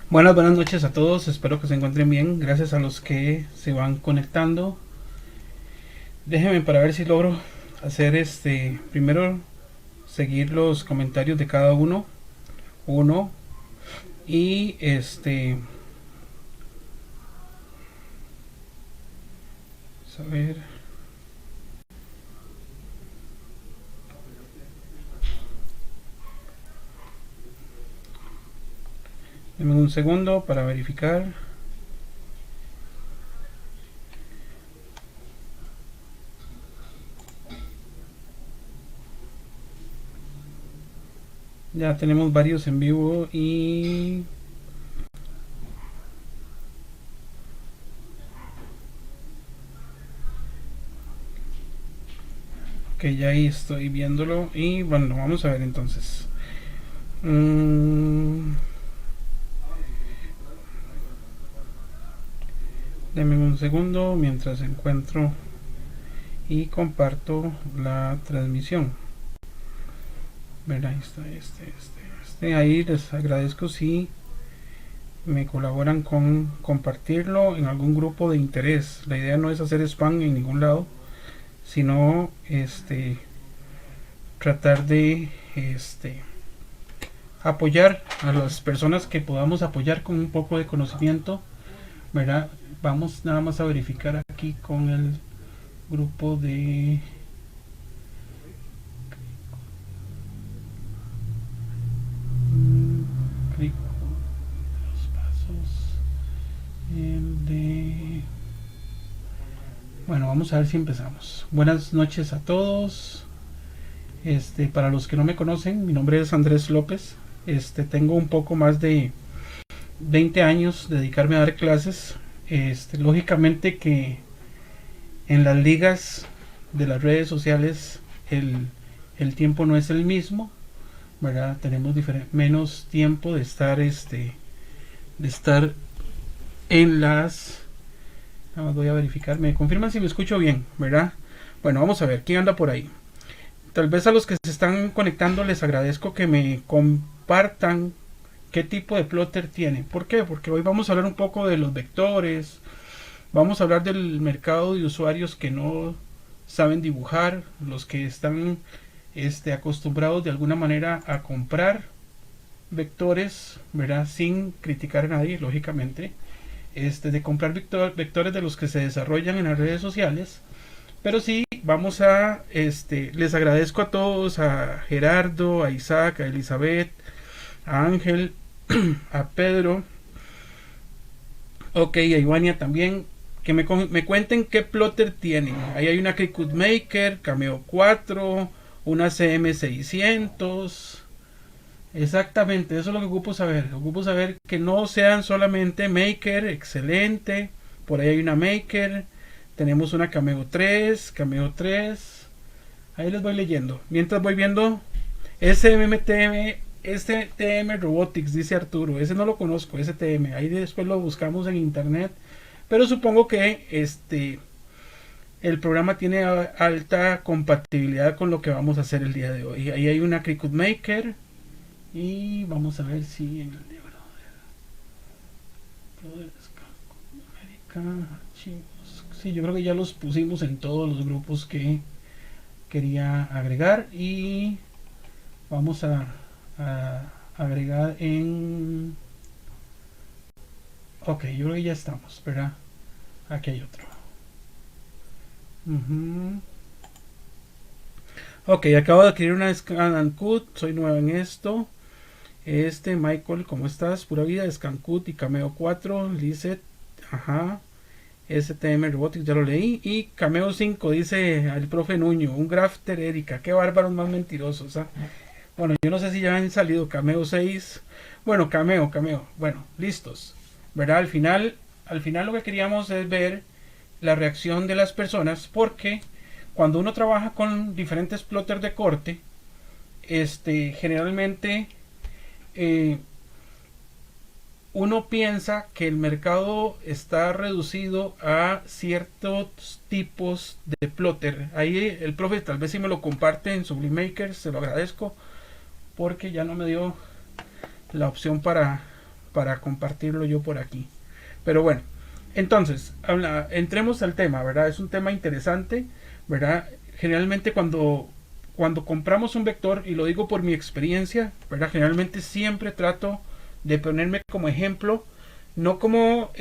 Buenas noches a todos, espero que se encuentren bien, gracias a los que se van conectando. Déjenme para ver si logro hacer primero seguir los comentarios de cada uno y a ver, denme un segundo para verificar. Ya tenemos varios en vivo y que ya ahí estoy viéndolo y bueno, vamos a ver entonces. Denme un segundo mientras encuentro y comparto la transmisión. Verá, ahí está ahí les agradezco si me colaboran con compartirlo en algún grupo de interés. La idea no es hacer spam en ningún lado, sino tratar de apoyar a las personas que podamos apoyar con un poco de conocimiento, ¿verdad? Vamos nada más a verificar aquí con el grupo de los pasos, el de bueno, vamos a ver si empezamos. Buenas noches a todos. Para los que no me conocen, mi nombre es Andrés López. Tengo un poco más de 20 años de dedicarme a dar clases. Lógicamente que en las ligas de las redes sociales el tiempo no es el mismo, ¿verdad? Tenemos menos tiempo de estar en las. Nada más voy a verificar. Me confirman si me escucho bien, ¿verdad? Bueno, vamos a ver quién anda por ahí. Tal vez a los que se están conectando les agradezco que me compartan qué tipo de plotter tienen. ¿Por qué? Porque hoy vamos a hablar un poco de los vectores. Vamos a hablar del mercado de usuarios que no saben dibujar, los que están acostumbrados de alguna manera a comprar vectores, ¿verdad? Sin criticar a nadie, lógicamente. De comprar vectores de los que se desarrollan en las redes sociales. Pero sí, vamos a, les agradezco a todos, a Gerardo, a Isaac, a Elizabeth, a Ángel, a Pedro, ok, a Ivania también, que me cuenten qué plotter tienen. Ahí hay una Cricut Maker, Cameo 4, una CM600. Exactamente, eso es lo que ocupo saber. Ocupo saber que no sean solamente Maker, excelente. Por ahí hay una Maker. Tenemos una Cameo 3, Cameo 3. Ahí les voy leyendo. Mientras voy viendo SMTM, STM Robotics, dice Arturo. Ese no lo conozco, STM. Ahí después lo buscamos en internet. Pero supongo que el programa tiene alta compatibilidad con lo que vamos a hacer el día de hoy. Ahí hay una Cricut Maker. Y vamos a ver si en el libro de América, archivos. Sí, yo creo que ya los pusimos en todos los grupos que quería agregar. Y vamos a agregar en. Ok, yo creo que ya estamos, ¿verdad? Aquí hay otro. Ok, acabo de adquirir una Scan Cut. Soy nuevo en esto. Michael, ¿cómo estás? Pura vida, Scancut y Cameo 4, Lizeth, ajá, STM Robotics, ya lo leí. Y Cameo 5, dice el profe Nuño, un grafter Erika, qué bárbaros más mentirosos. ¿Ah? Bueno, yo no sé si ya han salido Cameo 6. Bueno, Cameo, bueno, listos. ¿Verdad? Al final lo que queríamos es ver la reacción de las personas, porque cuando uno trabaja con diferentes plotters de corte, generalmente uno piensa que el mercado está reducido a ciertos tipos de plotter. Ahí el profe tal vez si me lo comparte en Sublime Maker, se lo agradezco, porque ya no me dio la opción para para compartirlo yo por aquí. Pero bueno, entonces, entremos al tema, ¿verdad? Es un tema interesante, ¿verdad? Generalmente cuando compramos un vector, y lo digo por mi experiencia, ¿verdad? Generalmente siempre trato de ponerme como ejemplo, no como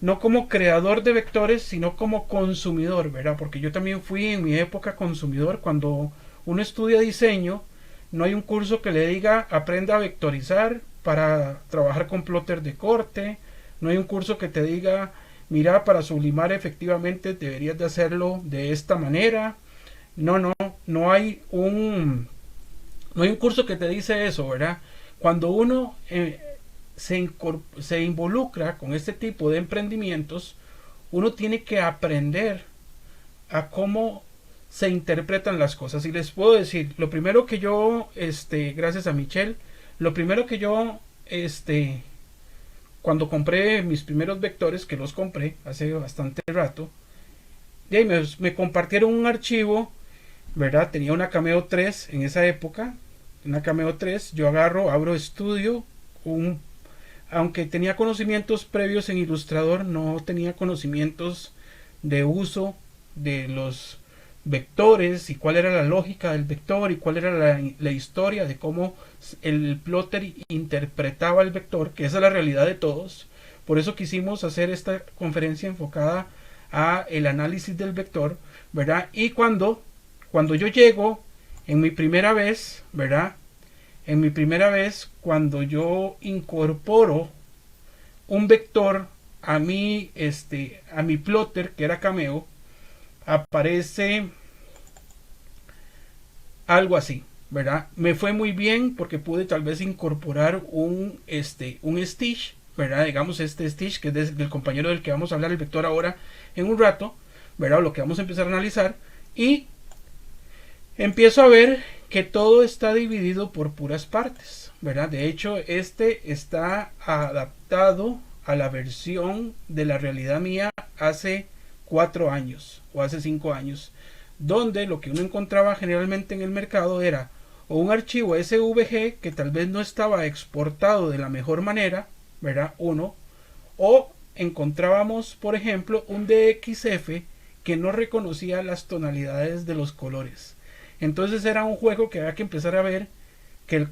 no como creador de vectores, sino como consumidor, ¿verdad? Porque yo también fui en mi época consumidor. Cuando uno estudia diseño, no hay un curso que le diga aprenda a vectorizar para trabajar con plotter de corte, no hay un curso que te diga mira, para sublimar efectivamente deberías de hacerlo de esta manera. No hay un curso que te dice eso, ¿verdad? Cuando uno se involucra con este tipo de emprendimientos, uno tiene que aprender a cómo se interpretan las cosas. Y les puedo decir, lo primero que yo, gracias a Michelle, lo primero que yo, cuando compré mis primeros vectores, que los compré hace bastante rato, y ahí me compartieron un archivo, ¿verdad? Tenía una Cameo 3 en esa época, una Cameo 3, yo agarro, abro Studio, aunque tenía conocimientos previos en Illustrator, no tenía conocimientos de uso de los vectores y cuál era la lógica del vector y cuál era la historia de cómo el plotter interpretaba el vector, que esa es la realidad de todos. Por eso quisimos hacer esta conferencia enfocada a el análisis del vector, ¿verdad? Y cuando yo llego en mi primera vez, ¿verdad? En mi primera vez, cuando yo incorporo un vector a mi plotter, que era Cameo, aparece algo así, ¿verdad? Me fue muy bien porque pude tal vez incorporar un stitch, ¿verdad? Digamos este stitch que es del compañero del que vamos a hablar, el vector, ahora en un rato, ¿verdad? Lo que vamos a empezar a analizar, y empiezo a ver que todo está dividido por puras partes, ¿verdad? De hecho, está adaptado a la versión de la realidad mía hace 4 años o hace 5 años, donde lo que uno encontraba generalmente en el mercado era o un archivo SVG que tal vez no estaba exportado de la mejor manera, ¿verdad? O encontrábamos, por ejemplo, un DXF que no reconocía las tonalidades de los colores. Entonces era un juego que había que empezar a ver que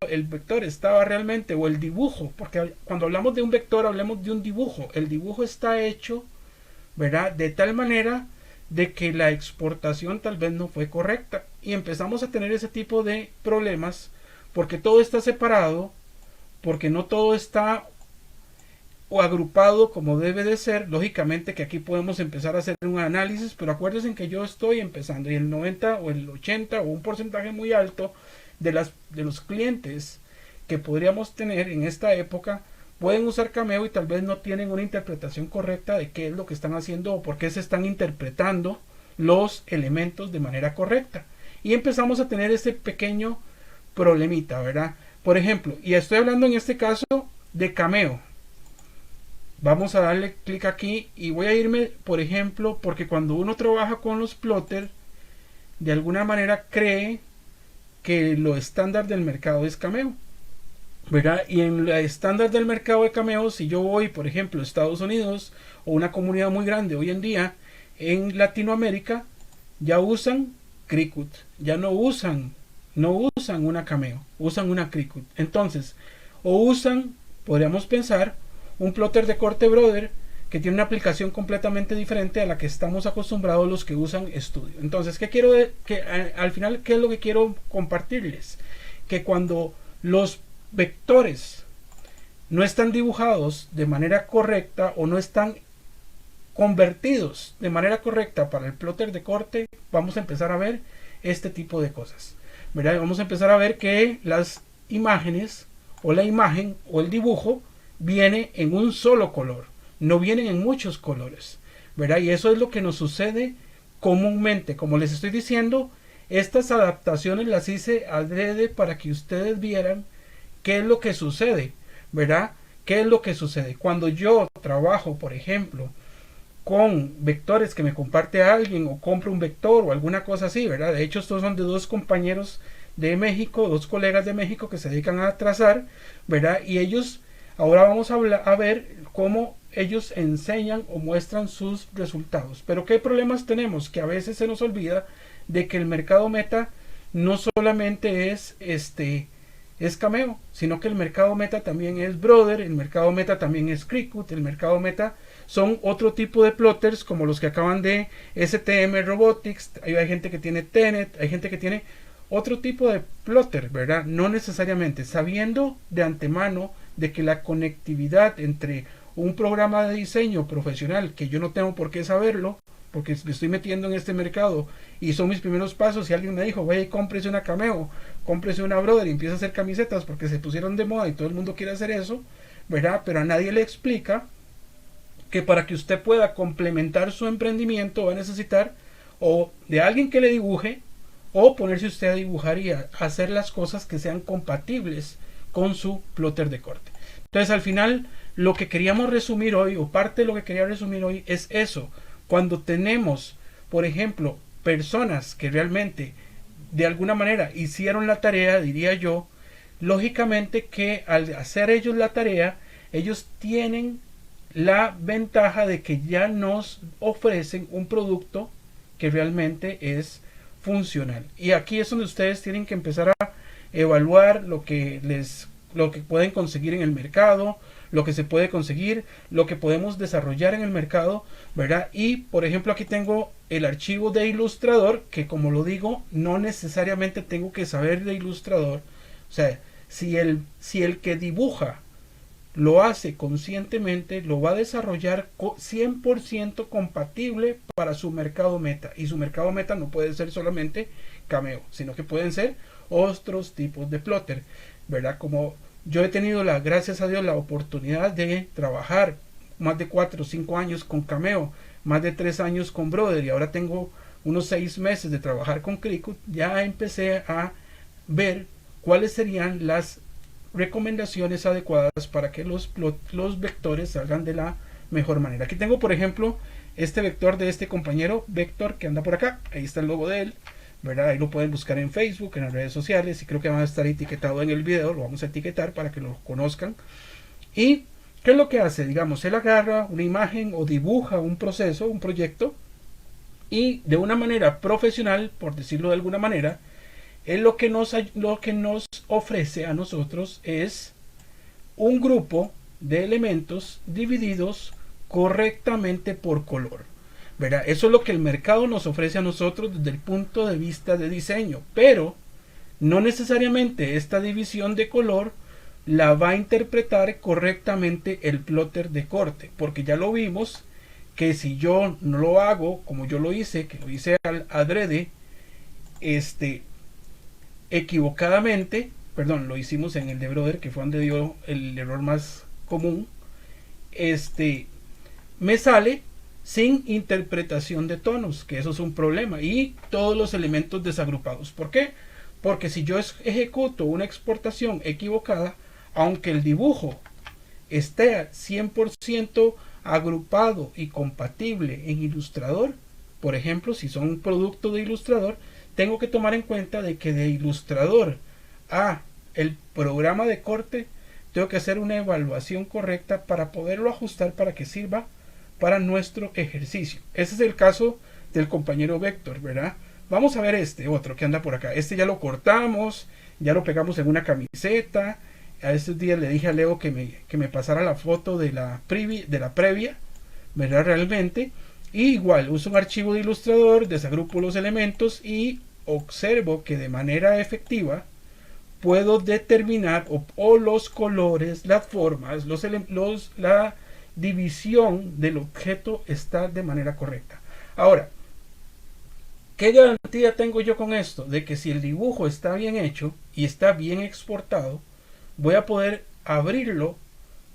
el vector estaba realmente, o el dibujo, porque cuando hablamos de un vector hablamos de un dibujo. El dibujo está hecho, ¿verdad?, de tal manera de que la exportación tal vez no fue correcta, y empezamos a tener ese tipo de problemas porque todo está separado, porque no todo está o agrupado como debe de ser. Lógicamente que aquí podemos empezar a hacer un análisis, pero acuérdense que yo estoy empezando, y el 90 o el 80 o un porcentaje muy alto de los clientes que podríamos tener en esta época pueden usar Cameo y tal vez no tienen una interpretación correcta de qué es lo que están haciendo o por qué se están interpretando los elementos de manera correcta, y empezamos a tener ese pequeño problemita, ¿verdad? Por ejemplo, y estoy hablando en este caso de Cameo. Vamos a darle clic aquí y voy a irme, por ejemplo, porque cuando uno trabaja con los plotter, de alguna manera cree que lo estándar del mercado es Cameo, ¿verdad? Y en la estándar del mercado de Cameo, si yo voy, por ejemplo, a Estados Unidos o una comunidad muy grande hoy en día en Latinoamérica, ya usan Cricut, ya no usan una Cameo, usan una Cricut. Entonces, o usan, podríamos pensar, un plotter de corte Brother que tiene una aplicación completamente diferente a la que estamos acostumbrados los que usan Studio. Entonces, al final, ¿qué es lo que quiero compartirles? Que cuando los vectores no están dibujados de manera correcta o no están convertidos de manera correcta para el plotter de corte, vamos a empezar a ver este tipo de cosas, ¿verdad? Vamos a empezar a ver que las imágenes o la imagen o el dibujo viene en un solo color, no vienen en muchos colores, ¿verdad? Y eso es lo que nos sucede comúnmente. Como les estoy diciendo, estas adaptaciones las hice adrede para que ustedes vieran qué es lo que sucede, ¿verdad? ¿Qué es lo que sucede? Cuando yo trabajo, por ejemplo, con vectores que me comparte alguien, o compro un vector o alguna cosa así, ¿verdad? De hecho, estos son de dos compañeros de México, dos colegas de México que se dedican a trazar, ¿verdad? Y ellos, ahora vamos a ver cómo ellos enseñan o muestran sus resultados. Pero ¿qué problemas tenemos? Que a veces se nos olvida de que el mercado meta no solamente es Cameo, sino que el mercado meta también es Brother, el mercado meta también es Cricut, el mercado meta son otro tipo de plotters como los que acaban de STM Robotics, hay gente que tiene Tenet, hay gente que tiene otro tipo de plotter, ¿verdad? No necesariamente, sabiendo de antemano de que la conectividad entre un programa de diseño profesional, que yo no tengo por qué saberlo, porque me estoy metiendo en este mercado y son mis primeros pasos, y alguien me dijo, vaya y cómprese una Cameo, cómprese una Brother y empieza a hacer camisetas porque se pusieron de moda y todo el mundo quiere hacer eso, ¿verdad? Pero a nadie le explica que para que usted pueda complementar su emprendimiento va a necesitar o de alguien que le dibuje o ponerse usted a dibujar y a hacer las cosas que sean compatibles con su plotter de corte. Entonces al final lo que queríamos resumir hoy, o parte de lo que quería resumir hoy, es eso. Cuando tenemos, por ejemplo, personas que realmente de alguna manera hicieron la tarea, diría yo, lógicamente que al hacer ellos la tarea, ellos tienen la ventaja de que ya nos ofrecen un producto que realmente es funcional. Y aquí es donde ustedes tienen que empezar a evaluar lo que pueden conseguir en el mercado, lo que se puede conseguir, lo que podemos desarrollar en el mercado, ¿verdad? Y por ejemplo aquí tengo el archivo de Illustrator, que como lo digo, no necesariamente tengo que saber de Illustrator. O sea, si el que dibuja lo hace conscientemente, lo va a desarrollar 100% compatible para su mercado meta. Y su mercado meta no puede ser solamente Cameo, sino que pueden ser otros tipos de plotter, ¿verdad? Como yo he tenido, gracias a Dios, la oportunidad de trabajar más de 4 o 5 años con Cameo, más de 3 años con Brother, y ahora tengo unos 6 meses de trabajar con Cricut. Ya empecé a ver cuáles serían las recomendaciones adecuadas para que los vectores salgan de la mejor manera. Aquí tengo, por ejemplo, este vector de este compañero Vector que anda por acá. Ahí está el logo de él, ¿verdad? Ahí lo pueden buscar en Facebook, en las redes sociales, y creo que va a estar etiquetado en el video. Lo vamos a etiquetar para que lo conozcan. ¿Y qué es lo que hace? Digamos, él agarra una imagen o dibuja un proceso, un proyecto, y de una manera profesional, por decirlo de alguna manera, él lo que nos ofrece a nosotros es un grupo de elementos divididos correctamente por color, ¿verdad? Eso es lo que el mercado nos ofrece a nosotros desde el punto de vista de diseño, pero no necesariamente esta división de color la va a interpretar correctamente el plotter de corte, porque ya lo vimos que si yo no lo hago como yo lo hice, que lo hice al adrede, equivocadamente, perdón, lo hicimos en el de Brother, que fue donde dio el error más común, me sale sin interpretación de tonos, que eso es un problema, y todos los elementos desagrupados. ¿Por qué? Porque si yo ejecuto una exportación equivocada, aunque el dibujo esté 100% agrupado y compatible en Illustrator, por ejemplo, si son un producto de Illustrator, tengo que tomar en cuenta de que de Illustrator a el programa de corte tengo que hacer una evaluación correcta para poderlo ajustar para que sirva para nuestro ejercicio. Ese es el caso del compañero Vector, ¿verdad? Vamos a ver este otro que anda por acá. Este ya lo cortamos, ya lo pegamos en una camiseta. A estos días le dije a Leo que me pasara la foto de la previa, ¿verdad? Realmente. Y igual, uso un archivo de Illustrator, desagrupo los elementos y observo que de manera efectiva puedo determinar o los colores, las formas, la división del objeto está de manera correcta. Ahora, ¿qué garantía tengo yo con esto? De que si el dibujo está bien hecho y está bien exportado, voy a poder abrirlo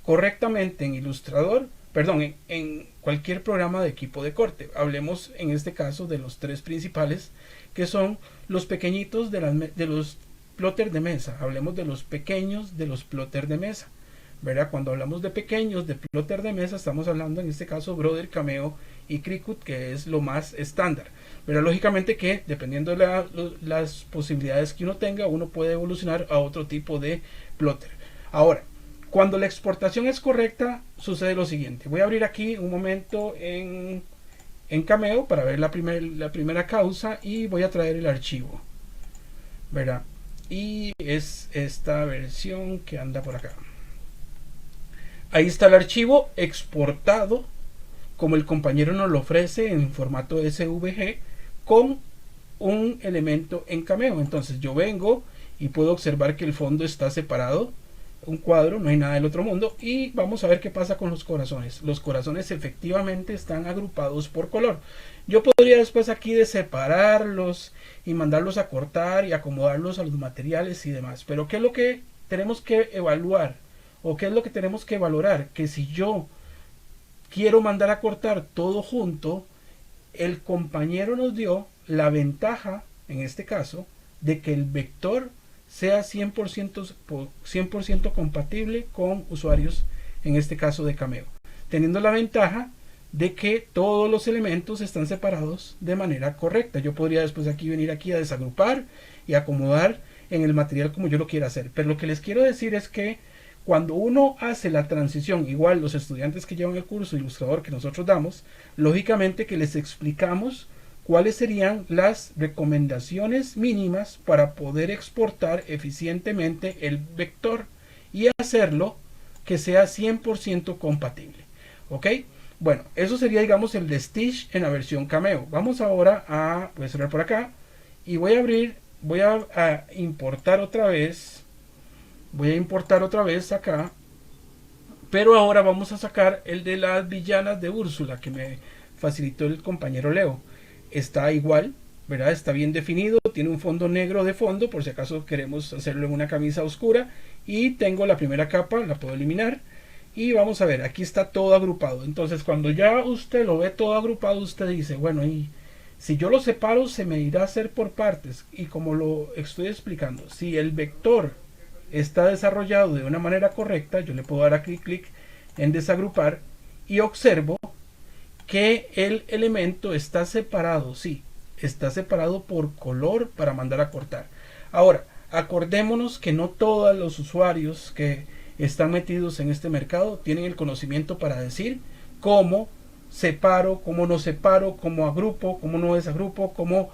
correctamente en Illustrator, perdón, en cualquier programa de equipo de corte. Hablemos en este caso de los 3 principales, que son los pequeñitos de los plotter de mesa. Hablemos de los pequeños de los plotter de mesa, ¿verdad? Cuando hablamos de pequeños de plotter de mesa, estamos hablando en este caso Brother, Cameo y Cricut, que es lo más estándar. Pero lógicamente que dependiendo de las posibilidades que uno tenga, uno puede evolucionar a otro tipo de plotter. Ahora, cuando la exportación es correcta, sucede lo siguiente. Voy a abrir aquí un momento en Cameo para ver la primera causa y voy a traer el archivo, ¿verdad? Y es esta versión que anda por acá. Ahí está el archivo exportado como el compañero nos lo ofrece en formato SVG con un elemento en Cameo. Entonces yo vengo y puedo observar que el fondo está separado, un cuadro, no hay nada del otro mundo, y vamos a ver qué pasa con los corazones. Los corazones efectivamente están agrupados por color. Yo podría después aquí de separarlos y mandarlos a cortar y acomodarlos a los materiales y demás, pero ¿qué es lo que tenemos que evaluar? ¿O qué es lo que tenemos que valorar? Que si yo quiero mandar a cortar todo junto, el compañero nos dio la ventaja, en este caso, de que el vector sea 100% compatible con usuarios, en este caso de Cameo, teniendo la ventaja de que todos los elementos están separados de manera correcta. Yo podría después aquí venir aquí a desagrupar y acomodar en el material como yo lo quiera hacer, pero lo que les quiero decir es que cuando uno hace la transición, igual los estudiantes que llevan el curso ilustrador que nosotros damos, lógicamente que les explicamos cuáles serían las recomendaciones mínimas para poder exportar eficientemente el vector y hacerlo que sea 100% compatible. ¿Ok? Bueno, eso sería, digamos, el de Stitch en la versión Cameo. Vamos ahora a, voy a cerrar por acá y voy a importar otra vez. Voy a importar otra vez acá, pero ahora vamos a sacar el de las villanas de Úrsula que me facilitó el compañero Leo. Está igual, ¿verdad? Está bien definido, tiene un fondo negro de fondo por si acaso queremos hacerlo en una camisa oscura, y tengo la primera capa, la puedo eliminar y vamos a ver, aquí está todo agrupado. Entonces cuando ya usted lo ve todo agrupado, usted dice, bueno, y si yo lo separo se me irá a hacer por partes, y como lo estoy explicando, si el vector está desarrollado de una manera correcta, yo le puedo dar aquí clic en desagrupar y observo que el elemento está separado, sí, está separado por color para mandar a cortar. Ahora, acordémonos que no todos los usuarios que están metidos en este mercado tienen el conocimiento para decir cómo separo, cómo no separo, cómo agrupo, cómo no desagrupo, cómo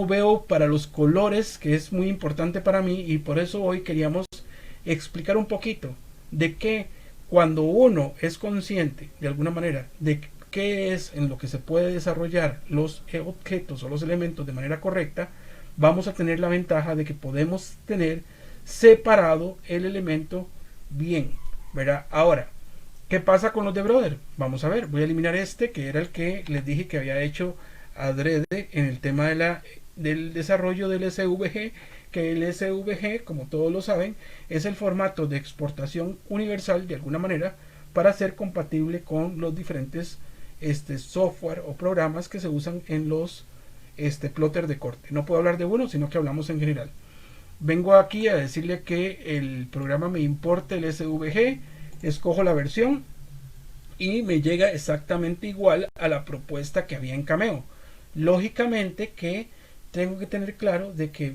veo para los colores, que es muy importante para mí, y por eso hoy queríamos explicar un poquito de que cuando uno es consciente de alguna manera de qué es en lo que se puede desarrollar los objetos o los elementos de manera correcta, vamos a tener la ventaja de que podemos tener separado el elemento bien, ¿verdad? Ahora, ¿qué pasa con los de Brother? Vamos a ver, voy a eliminar este que era el que les dije que había hecho adrede en el tema del desarrollo del SVG, que el SVG, como todos lo saben, es el formato de exportación universal de alguna manera para ser compatible con los diferentes software o programas que se usan en los plotter de corte. No puedo hablar de uno, sino que hablamos en general. Vengo aquí a decirle que el programa me importa el SVG, escojo la versión y me llega exactamente igual a la propuesta que había en Cameo. Lógicamente que tengo que tener claro de que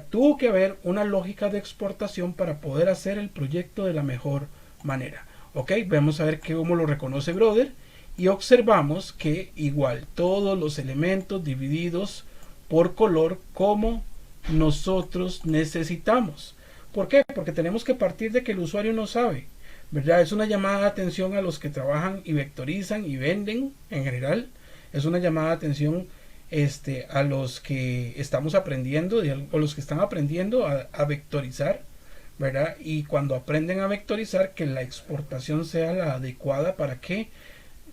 tuvo que haber una lógica de exportación para poder hacer el proyecto de la mejor manera. Ok, vamos a ver cómo lo reconoce Brother y observamos que igual todos los elementos divididos por color como nosotros necesitamos. ¿Por qué? Porque tenemos que partir de que el usuario no sabe, ¿verdad? Es una llamada de atención a los que trabajan y vectorizan y venden en general. Es una llamada de atención a los que estamos aprendiendo o los que están aprendiendo a vectorizar, ¿verdad? Y cuando aprenden a vectorizar, que la exportación sea la adecuada para que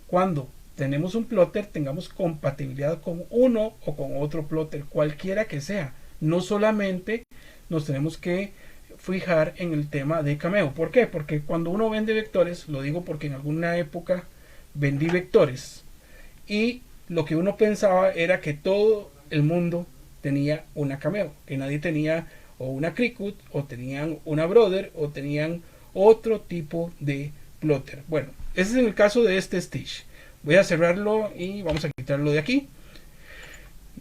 cuando tenemos un plotter tengamos compatibilidad con uno o con otro plotter, cualquiera que sea. No solamente nos tenemos que fijar en el tema de Cameo. ¿Por qué? Porque cuando uno vende vectores, lo digo porque en alguna época vendí vectores y lo que uno pensaba era que todo el mundo tenía una Cameo, que nadie tenía o una Cricut o tenían una Brother o tenían otro tipo de plotter. Bueno, ese es en el caso de este stitch. Voy a cerrarlo y vamos a quitarlo de aquí.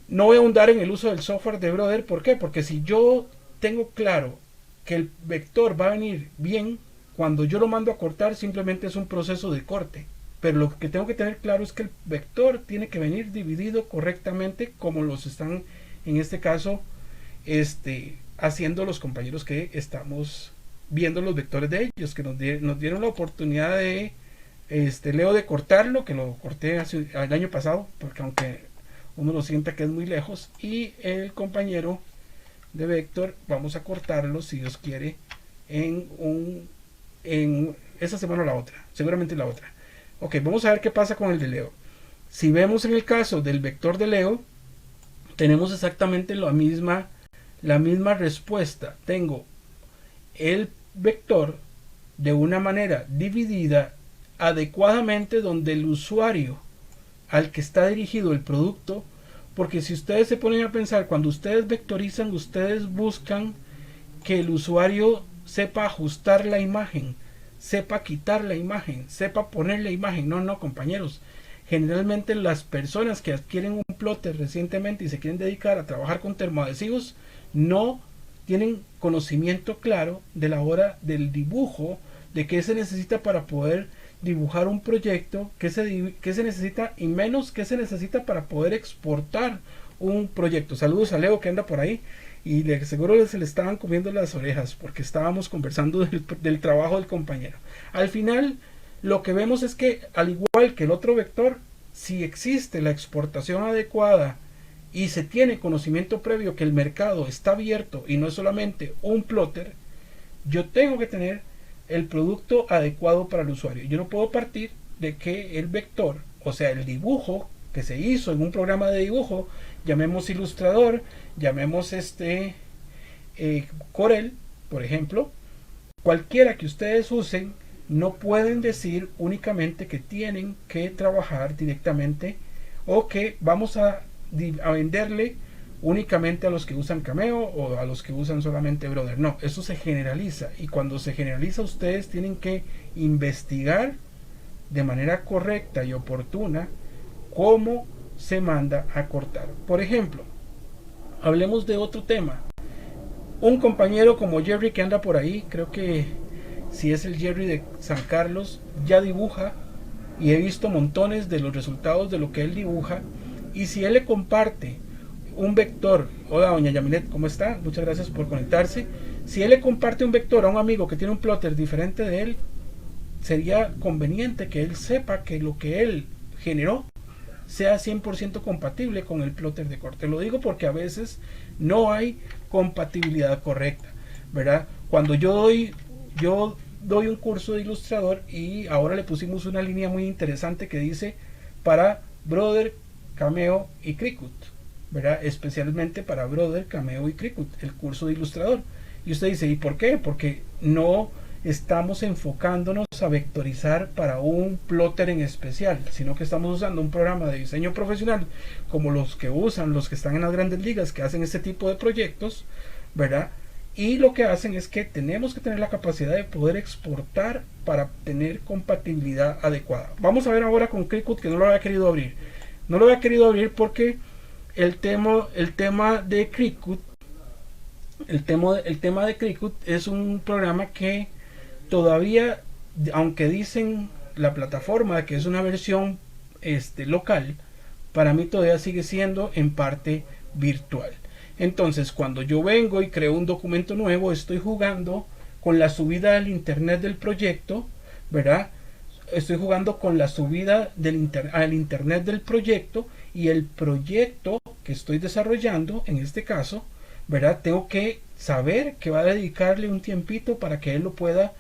No voy a ahondar en el uso del software de Brother. ¿Por qué? Porque si yo tengo claro que el vector va a venir bien, cuando yo lo mando a cortar simplemente es un proceso de corte. Pero lo que tengo que tener claro es que el vector tiene que venir dividido correctamente, como los están en este caso haciendo los compañeros que estamos viendo los vectores de ellos, que nos dieron la oportunidad de Leo, de cortarlo, que lo corté el año pasado, porque aunque uno lo sienta que es muy lejos, y el compañero de vector vamos a cortarlo, si Dios quiere, en esa semana o la otra, seguramente la otra. Ok, vamos a ver qué pasa con el de Leo. Si vemos en el caso del vector de Leo, tenemos exactamente la misma respuesta. Tengo el vector de una manera dividida adecuadamente, donde el usuario al que está dirigido el producto, porque si ustedes se ponen a pensar, cuando ustedes vectorizan, ustedes buscan que el usuario sepa ajustar la imagen, sepa quitar la imagen, sepa poner la imagen. No, compañeros. Generalmente las personas que adquieren un plotter recientemente y se quieren dedicar a trabajar con termoadhesivos no tienen conocimiento claro de la hora del dibujo, de qué se necesita para poder dibujar un proyecto, qué se necesita, y menos qué se necesita para poder exportar un proyecto. Saludos a Leo, que anda por ahí, y seguro se le estaban comiendo las orejas porque estábamos conversando del trabajo del compañero. Al final lo que vemos es que, al igual que el otro vector, si existe la exportación adecuada y se tiene conocimiento previo que el mercado está abierto y no es solamente un plotter, yo tengo que tener el producto adecuado para el usuario. Yo no puedo partir de que el vector, o sea, el dibujo que se hizo en un programa de dibujo, llamemos Illustrator, llamemos Corel, por ejemplo, cualquiera que ustedes usen, no pueden decir únicamente que tienen que trabajar directamente o que vamos a venderle únicamente a los que usan Cameo o a los que usan solamente Brother. No, eso se generaliza, y cuando se generaliza ustedes tienen que investigar de manera correcta y oportuna cómo se manda a cortar. Por ejemplo, hablemos de otro tema. Un compañero como Jerry que anda por ahí, creo que si es el Jerry de San Carlos, ya dibuja, y he visto montones de los resultados de lo que él dibuja. Y si él le comparte un vector, hola doña Yamilet, ¿cómo está? Muchas gracias por conectarse. Si él le comparte un vector a un amigo que tiene un plotter diferente de él, sería conveniente que él sepa que lo que él generó sea 100% compatible con el plotter de corte. Lo digo porque a veces no hay compatibilidad correcta, ¿verdad? Cuando yo doy un curso de ilustrador, y ahora le pusimos una línea muy interesante que dice para Brother, Cameo y Cricut, ¿verdad? Especialmente para Brother, Cameo y Cricut, el curso de ilustrador. Y usted dice, ¿y por qué? Porque no estamos enfocándonos a vectorizar para un plotter en especial, sino que estamos usando un programa de diseño profesional como los que usan los que están en las grandes ligas, que hacen este tipo de proyectos, ¿verdad? Y lo que hacen es que tenemos que tener la capacidad de poder exportar para tener compatibilidad adecuada. Vamos a ver ahora con Cricut, que no lo había querido abrir. No lo había querido abrir porque el tema de Cricut, el tema de Cricut es un programa que todavía, aunque dicen la plataforma que es una versión local, para mí todavía sigue siendo en parte virtual. Entonces, cuando yo vengo y creo un documento nuevo, estoy jugando con la subida al internet del proyecto, ¿verdad? Estoy jugando con la subida al internet del proyecto, y el proyecto que estoy desarrollando, en este caso, ¿verdad? Tengo que saber que va a dedicarle un tiempito para que él lo pueda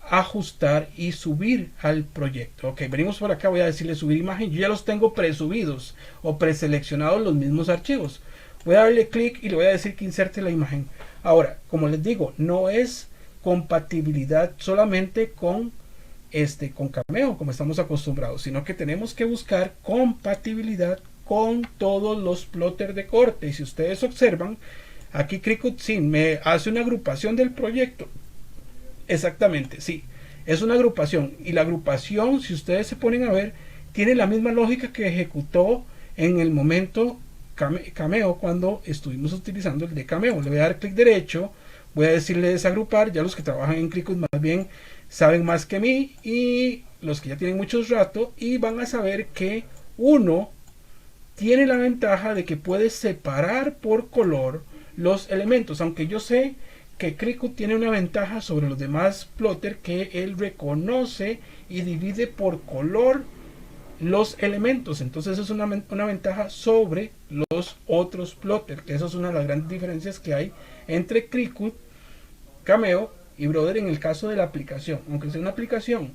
ajustar y subir al proyecto. Ok, venimos por acá, voy a decirle subir imagen. Yo ya los tengo presubidos o preseleccionados los mismos archivos. Voy a darle clic y le voy a decir que inserte la imagen. Ahora, como les digo, no es compatibilidad solamente con Cameo, como estamos acostumbrados, sino que tenemos que buscar compatibilidad con todos los plotters de corte. Y si ustedes observan, aquí Cricut sí me hace una agrupación del proyecto. Exactamente, sí. Es una agrupación, y la agrupación, si ustedes se ponen a ver, tiene la misma lógica que ejecutó en el momento Cameo cuando estuvimos utilizando el de Cameo. Le voy a dar clic derecho, voy a decirle desagrupar. Ya los que trabajan en Cricut más bien saben más que mí, y los que ya tienen muchos rato, y van a saber que uno tiene la ventaja de que puede separar por color los elementos, aunque yo sé que Cricut tiene una ventaja sobre los demás plotter, que él reconoce y divide por color los elementos. Entonces es una ventaja sobre los otros plotter, que eso es una de las grandes diferencias que hay entre Cricut, Cameo y Brother en el caso de la aplicación. Aunque sea una aplicación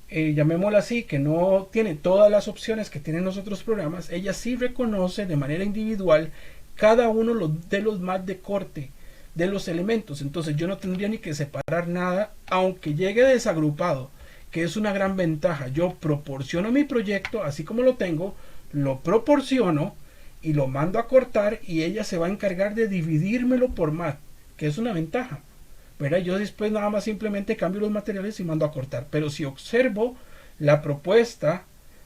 llamémosla así, que no tiene todas las opciones que tienen los otros programas, ella sí reconoce de manera individual cada uno de los más de corte de los elementos. Entonces yo no tendría ni que separar nada, aunque llegue desagrupado, que es una gran ventaja. Yo proporciono mi proyecto así como lo tengo, lo proporciono y lo mando a cortar, y ella se va a encargar de dividírmelo por mat, que es una ventaja, ¿verdad? Yo después nada más simplemente cambio los materiales y mando a cortar. Pero si observo la propuesta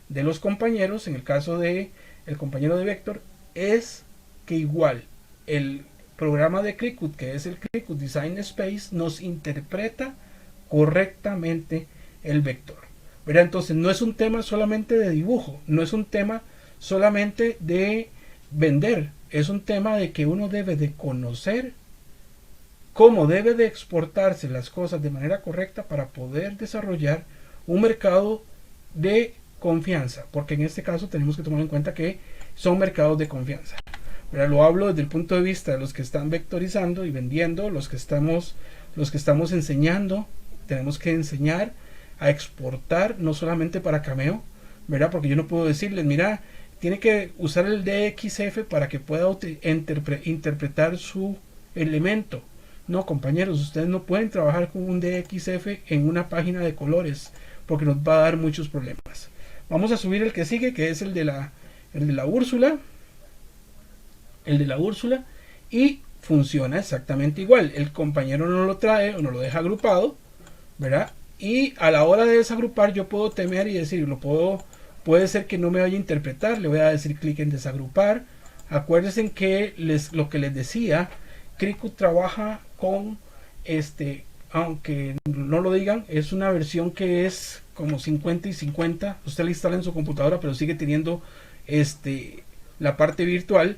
de los compañeros, en el caso de el compañero de Vector, es que igual el programa de Cricut, que es el Cricut Design Space, nos interpreta correctamente el vector, ¿verdad? Entonces no es un tema solamente de dibujo, no es un tema solamente de vender, es un tema de que uno debe de conocer cómo debe de exportarse las cosas de manera correcta para poder desarrollar un mercado de confianza, porque en este caso tenemos que tomar en cuenta que son mercados de confianza. Pero lo hablo desde el punto de vista de los que están vectorizando y vendiendo, los que estamos enseñando. Tenemos que enseñar a exportar, no solamente para Cameo, ¿verdad? Porque yo no puedo decirles, mira, tiene que usar el DXF para que pueda interpretar su elemento. No, compañeros, ustedes no pueden trabajar con un DXF en una página de colores, porque nos va a dar muchos problemas. Vamos a subir el que sigue, que es el de la Úrsula. El de la Úrsula, y funciona exactamente igual. El compañero no lo trae o no lo deja agrupado, ¿verdad? Y a la hora de desagrupar yo puedo temer y decir, puede ser que no me vaya a interpretar. Le voy a decir clic en desagrupar. Acuérdense que lo que les decía, Cricut trabaja con aunque no lo digan, es una versión que es como 50 y 50. Usted la instala en su computadora, pero sigue teniendo la parte virtual,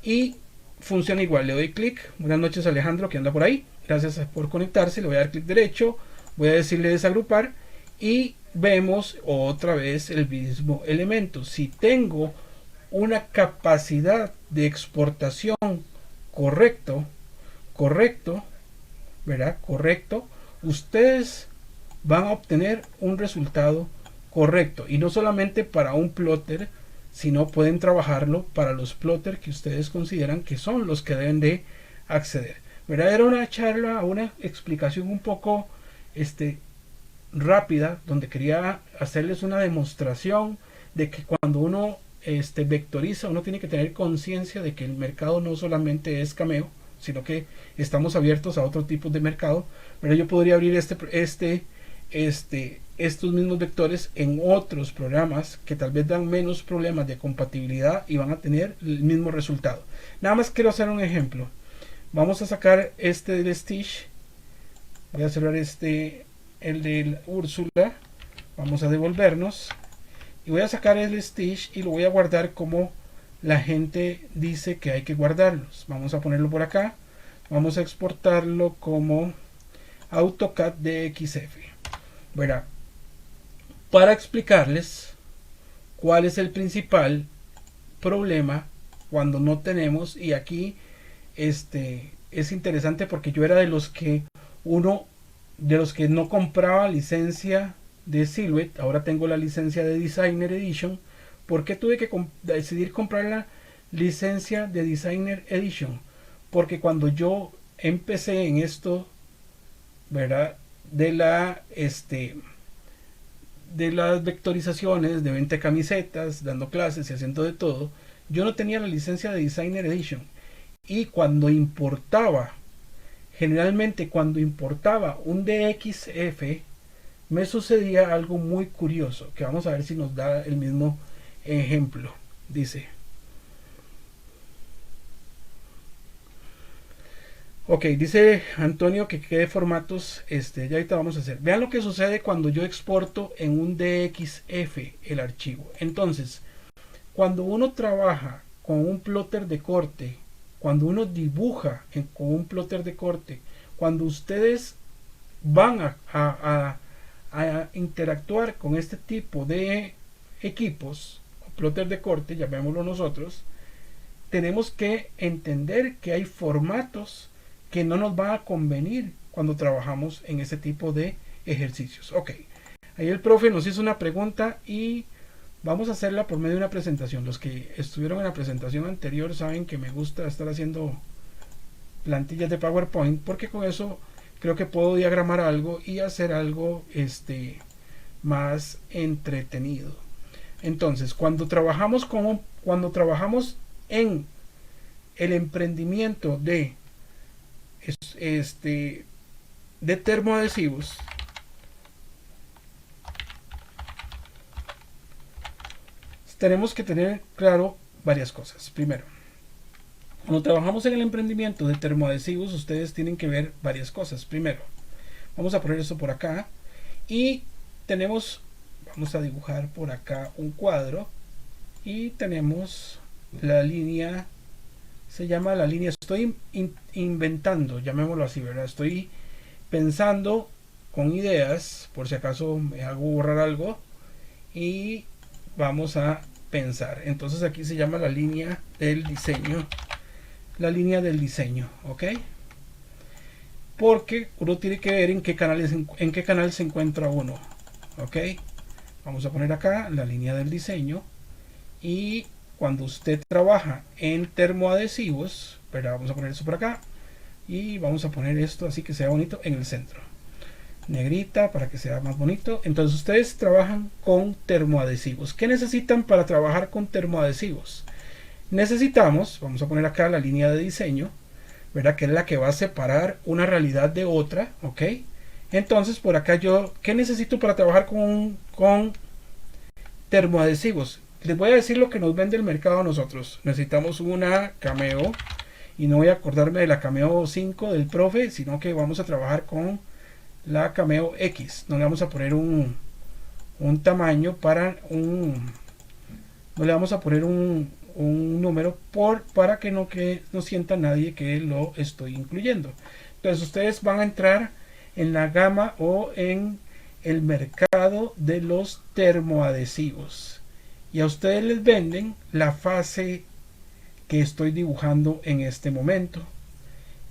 y funciona igual. Le doy clic. Buenas noches, Alejandro, que anda por ahí. Gracias por conectarse. Le voy a dar clic derecho, voy a decirle desagrupar, y vemos otra vez el mismo elemento. Si tengo una capacidad de exportación correcto, ¿verdad? Correcto, ustedes van a obtener un resultado correcto, y no solamente para un plotter, sino pueden trabajarlo para los plotter que ustedes consideran que son los que deben de acceder, ¿verdad? Era una charla, una explicación un poco rápida, donde quería hacerles una demostración de que cuando uno vectoriza, uno tiene que tener conciencia de que el mercado no solamente es Cameo, sino que estamos abiertos a otro tipo de mercado. Pero yo podría abrir estos mismos vectores en otros programas que tal vez dan menos problemas de compatibilidad y van a tener el mismo resultado. Nada más quiero hacer un ejemplo. Vamos a sacar del Stitch. Voy a cerrar el de Úrsula. Vamos a devolvernos y voy a sacar el Stitch y lo voy a guardar como la gente dice que hay que guardarlos. Vamos a ponerlo por acá. Vamos a exportarlo como AutoCAD DXF. Verá, para explicarles cuál es el principal problema cuando no tenemos, y aquí es interesante porque yo era de los que no compraba licencia de Silhouette. Ahora tengo la licencia de Designer Edition. ¿Por qué tuve que decidir comprar la licencia de Designer Edition? Porque cuando yo empecé en esto, ¿verdad? De las vectorizaciones, de 20 camisetas, dando clases y haciendo de todo, yo no tenía la licencia de Designer Edition. Y cuando importaba generalmente cuando importaba un DXF me sucedía algo muy curioso, que vamos a ver si nos da el mismo ejemplo. Dice, ok, dice Antonio que qué formatos, ya ahorita vamos a hacer. Vean lo que sucede cuando yo exporto en un DXF el archivo. Entonces, cuando uno trabaja con un plotter de corte, cuando uno dibuja con un plotter de corte, cuando ustedes van a interactuar con este tipo de equipos, plotter de corte, llamémoslo nosotros, tenemos que entender que hay formatos que no nos van a convenir cuando trabajamos en ese tipo de ejercicios. Ok, ahí el profe nos hizo una pregunta y vamos a hacerla por medio de una presentación. Los que estuvieron en la presentación anterior saben que me gusta estar haciendo plantillas de PowerPoint porque con eso creo que puedo diagramar algo y hacer algo más entretenido. Entonces, cuando trabajamos en el emprendimiento de termoadhesivos, tenemos que tener claro varias cosas. Primero, cuando trabajamos en el emprendimiento de termoadhesivos, ustedes tienen que ver varias cosas. Primero, vamos a poner esto por acá y vamos a dibujar por acá un cuadro y tenemos la línea, se llama la línea, estoy inventando, llamémoslo así, ¿verdad? Estoy pensando con ideas, por si acaso me hago borrar algo y vamos a pensar. Entonces aquí se llama la línea del diseño, ¿ok? Porque uno tiene que ver en qué canal se encuentra uno, ¿ok? Vamos a poner acá la línea del diseño y cuando usted trabaja en termoadhesivos, ¿verdad? Vamos a poner esto por acá y vamos a poner esto así que sea bonito en el centro, negrita para que sea más bonito. Entonces ustedes trabajan con termoadhesivos. ¿Qué necesitan para trabajar con termoadhesivos? Necesitamos, vamos a poner acá la línea de diseño, ¿verdad? Que es la que va a separar una realidad de otra, ¿ok? Entonces por acá ¿qué necesito para trabajar con termoadhesivos? Les voy a decir lo que nos vende el mercado a nosotros. Necesitamos una Cameo y no voy a acordarme de la Cameo 5 del profe, sino que vamos a trabajar con la Cameo X. No le vamos a poner un tamaño no le vamos a poner un número para que no sienta nadie que lo estoy incluyendo. Entonces ustedes van a entrar en la gama o en el mercado de los termoadhesivos y a ustedes les venden la fase que estoy dibujando en este momento,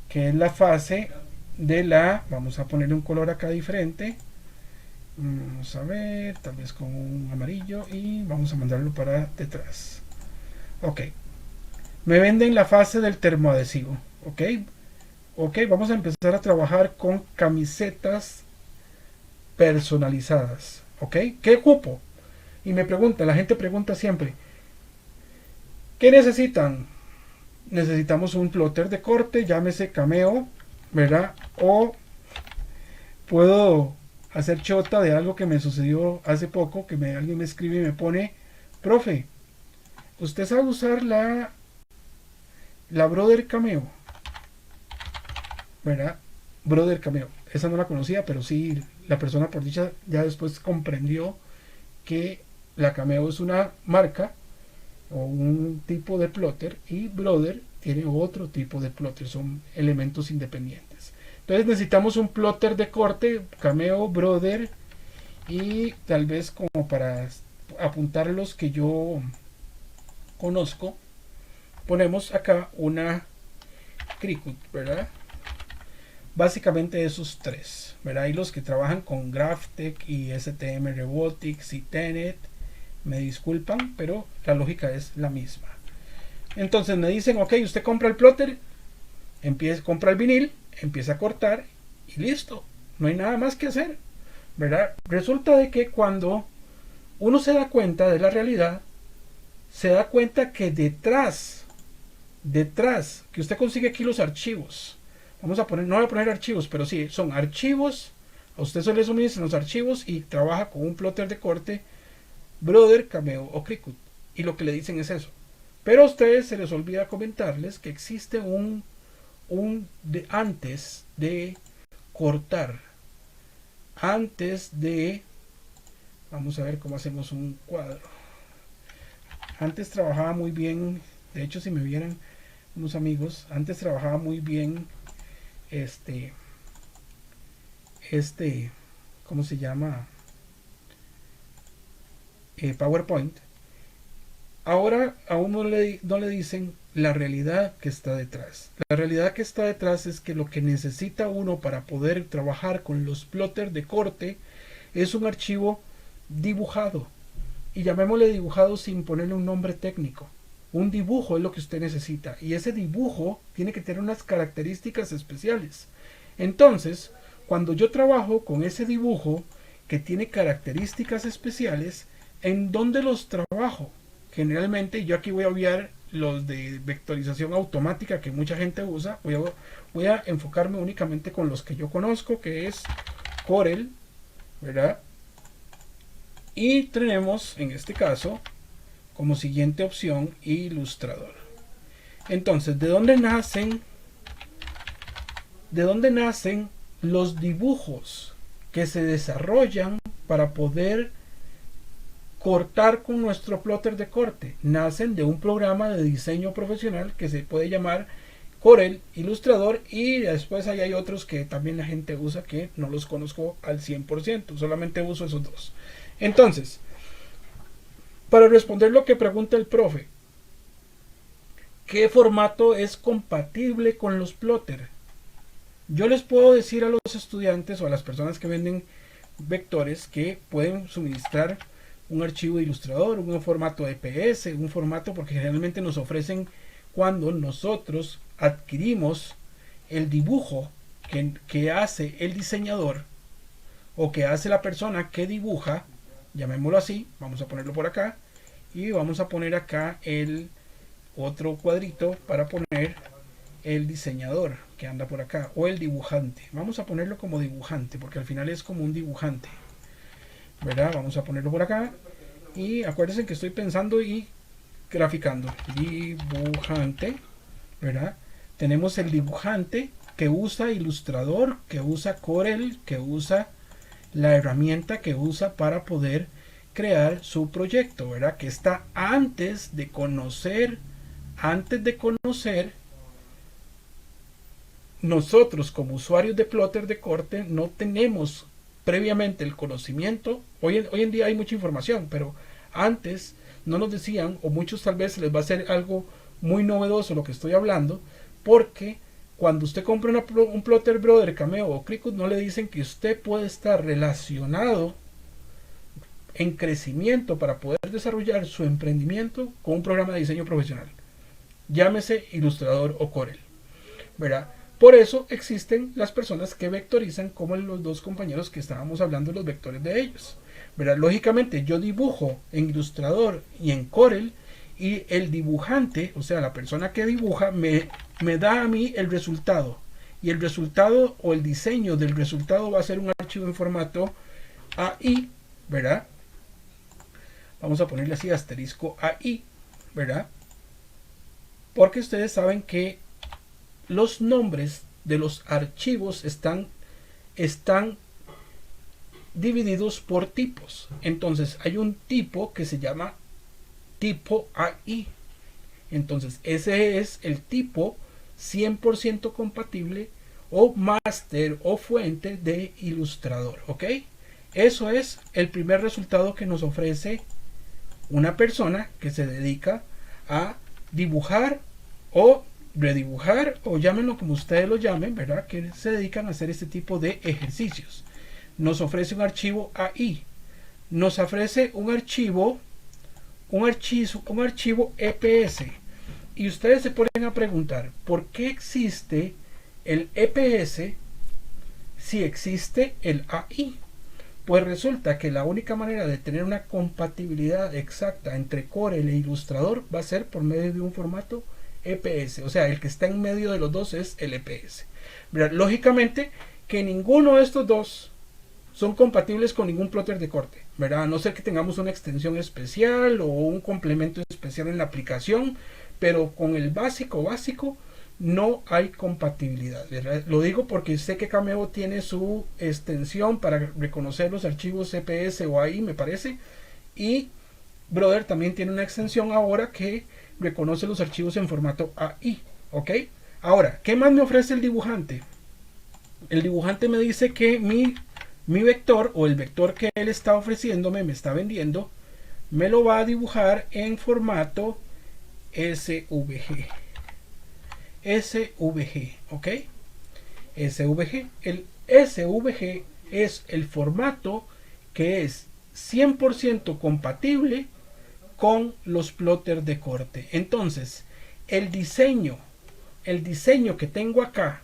que es la fase vamos a ponerle un color acá diferente, vamos a ver, tal vez con un amarillo y vamos a mandarlo para detrás. Ok, me venden la fase del termoadhesivo. Ok, vamos a empezar a trabajar con camisetas personalizadas. Ok, ¿qué ocupo? Y la gente pregunta siempre, ¿qué necesitan? Necesitamos un plotter de corte, llámese Cameo, ¿verdad? O puedo hacer chota de algo que me sucedió hace poco, que alguien me escribe y me pone, profe, ¿usted sabe usar la Brother Cameo? ¿Verdad? Brother Cameo. Esa no la conocía, pero sí, la persona por dicha ya después comprendió que la Cameo es una marca o un tipo de plotter y Brother tiene otro tipo de plotter, son elementos independientes. Entonces necesitamos un plotter de corte, Cameo, Brother y tal vez como para apuntar los que yo conozco, ponemos acá una Cricut, ¿verdad? Básicamente esos tres, ¿verdad? Y los que trabajan con GraphTech y STM Robotics y Tenet, me disculpan, pero la lógica es la misma. Entonces me dicen, ok, usted compra el plotter, compra el vinil, empieza a cortar y listo. No hay nada más que hacer, ¿verdad? Resulta de que cuando uno se da cuenta de la realidad, se da cuenta que detrás, que usted consigue aquí los archivos. vamos a poner, no voy a poner archivos, pero sí, son archivos. A usted se le suministran los archivos y trabaja con un plotter de corte, Brother, Cameo o Cricut. Y lo que le dicen es eso. Pero a ustedes se les olvida comentarles que existe antes de cortar, antes de, vamos a ver cómo hacemos un cuadro. Antes trabajaba muy bien, de hecho si me vieran unos amigos, antes trabajaba muy bien ¿cómo se llama? PowerPoint. Ahora a uno no le dicen la realidad que está detrás. La realidad que está detrás es que lo que necesita uno para poder trabajar con los plotters de corte es un archivo dibujado. Y llamémosle dibujado sin ponerle un nombre técnico. Un dibujo es lo que usted necesita. Y ese dibujo tiene que tener unas características especiales. Entonces, cuando yo trabajo con ese dibujo que tiene características especiales, ¿en dónde los trabajo? Generalmente yo aquí voy a obviar los de vectorización automática que mucha gente usa. Voy a enfocarme únicamente con los que yo conozco, que es Corel, ¿verdad? Y tenemos en este caso como siguiente opción Illustrator. Entonces, ¿de dónde nacen los dibujos que se desarrollan para poder cortar con nuestro plotter de corte? Nacen de un programa de diseño profesional que se puede llamar Corel, Illustrator, y después ahí hay otros que también la gente usa que no los conozco al 100%, solamente uso esos dos. Entonces, para responder lo que pregunta el profe, ¿qué formato es compatible con los plotters? Yo les puedo decir a los estudiantes o a las personas que venden vectores que pueden suministrar un archivo de Illustrator, un formato EPS, un formato, porque generalmente nos ofrecen cuando nosotros adquirimos el dibujo que hace el diseñador o que hace la persona que dibuja, llamémoslo así, vamos a ponerlo por acá y vamos a poner acá el otro cuadrito para poner el diseñador que anda por acá o el dibujante. Vamos a ponerlo como dibujante porque al final es como un dibujante, ¿verdad? Vamos a ponerlo por acá y acuérdense que estoy pensando y graficando. Dibujante, ¿verdad? Tenemos el dibujante que usa Illustrator, que usa Corel, que usa la herramienta que usa para poder crear su proyecto, ¿verdad? Que está antes de conocer nosotros como usuarios de plotter de corte no tenemos previamente el conocimiento. Hoy en día hay mucha información, pero antes no nos decían, o muchos tal vez les va a ser algo muy novedoso lo que estoy hablando, porque cuando usted compra un plotter Brother, Cameo o Cricut, no le dicen que usted puede estar relacionado en crecimiento para poder desarrollar su emprendimiento con un programa de diseño profesional. Llámese Illustrator o Corel, ¿verdad? Por eso existen las personas que vectorizan, como los dos compañeros que estábamos hablando, los vectores de ellos, ¿verdad? Lógicamente yo dibujo en Illustrator y en Corel y el dibujante, o sea la persona que dibuja me da a mí el resultado, y el resultado o el diseño del resultado va a ser un archivo en formato AI, ¿verdad? Vamos a ponerle así asterisco AI, ¿verdad? Porque ustedes saben que los nombres de los archivos están divididos por tipos. Entonces hay un tipo que se llama tipo AI. Entonces ese es el tipo 100% compatible o máster o fuente de Illustrator, ¿ok? Eso es el primer resultado que nos ofrece una persona que se dedica a dibujar o redibujar, o llámenlo como ustedes lo llamen, ¿verdad? Que se dedican a hacer este tipo de ejercicios. Nos ofrece un archivo AI, nos ofrece un archivo EPS, y ustedes se ponen a preguntar ¿por qué existe el EPS si existe el AI? Pues resulta que la única manera de tener una compatibilidad exacta entre Corel e Illustrator va a ser por medio de un formato EPS, o sea, el que está en medio de los dos es el EPS. ¿Verdad? Lógicamente que ninguno de estos dos son compatibles con ningún plotter de corte, ¿verdad? A no ser que tengamos una extensión especial o un complemento especial en la aplicación, pero con el básico no hay compatibilidad, ¿verdad? Lo digo porque sé que Cameo tiene su extensión para reconocer los archivos CPS o AI, me parece, y Brother también tiene una extensión ahora que reconoce los archivos en formato AI, ¿ok? Ahora, ¿qué más me ofrece el dibujante? El dibujante me dice que mi vector o el vector que él está ofreciéndome, me está vendiendo, me lo va a dibujar en formato SVG. SVG, ¿ok? SVG. El SVG es el formato que es 100% compatible con los plotters de corte. Entonces, el diseño que tengo acá,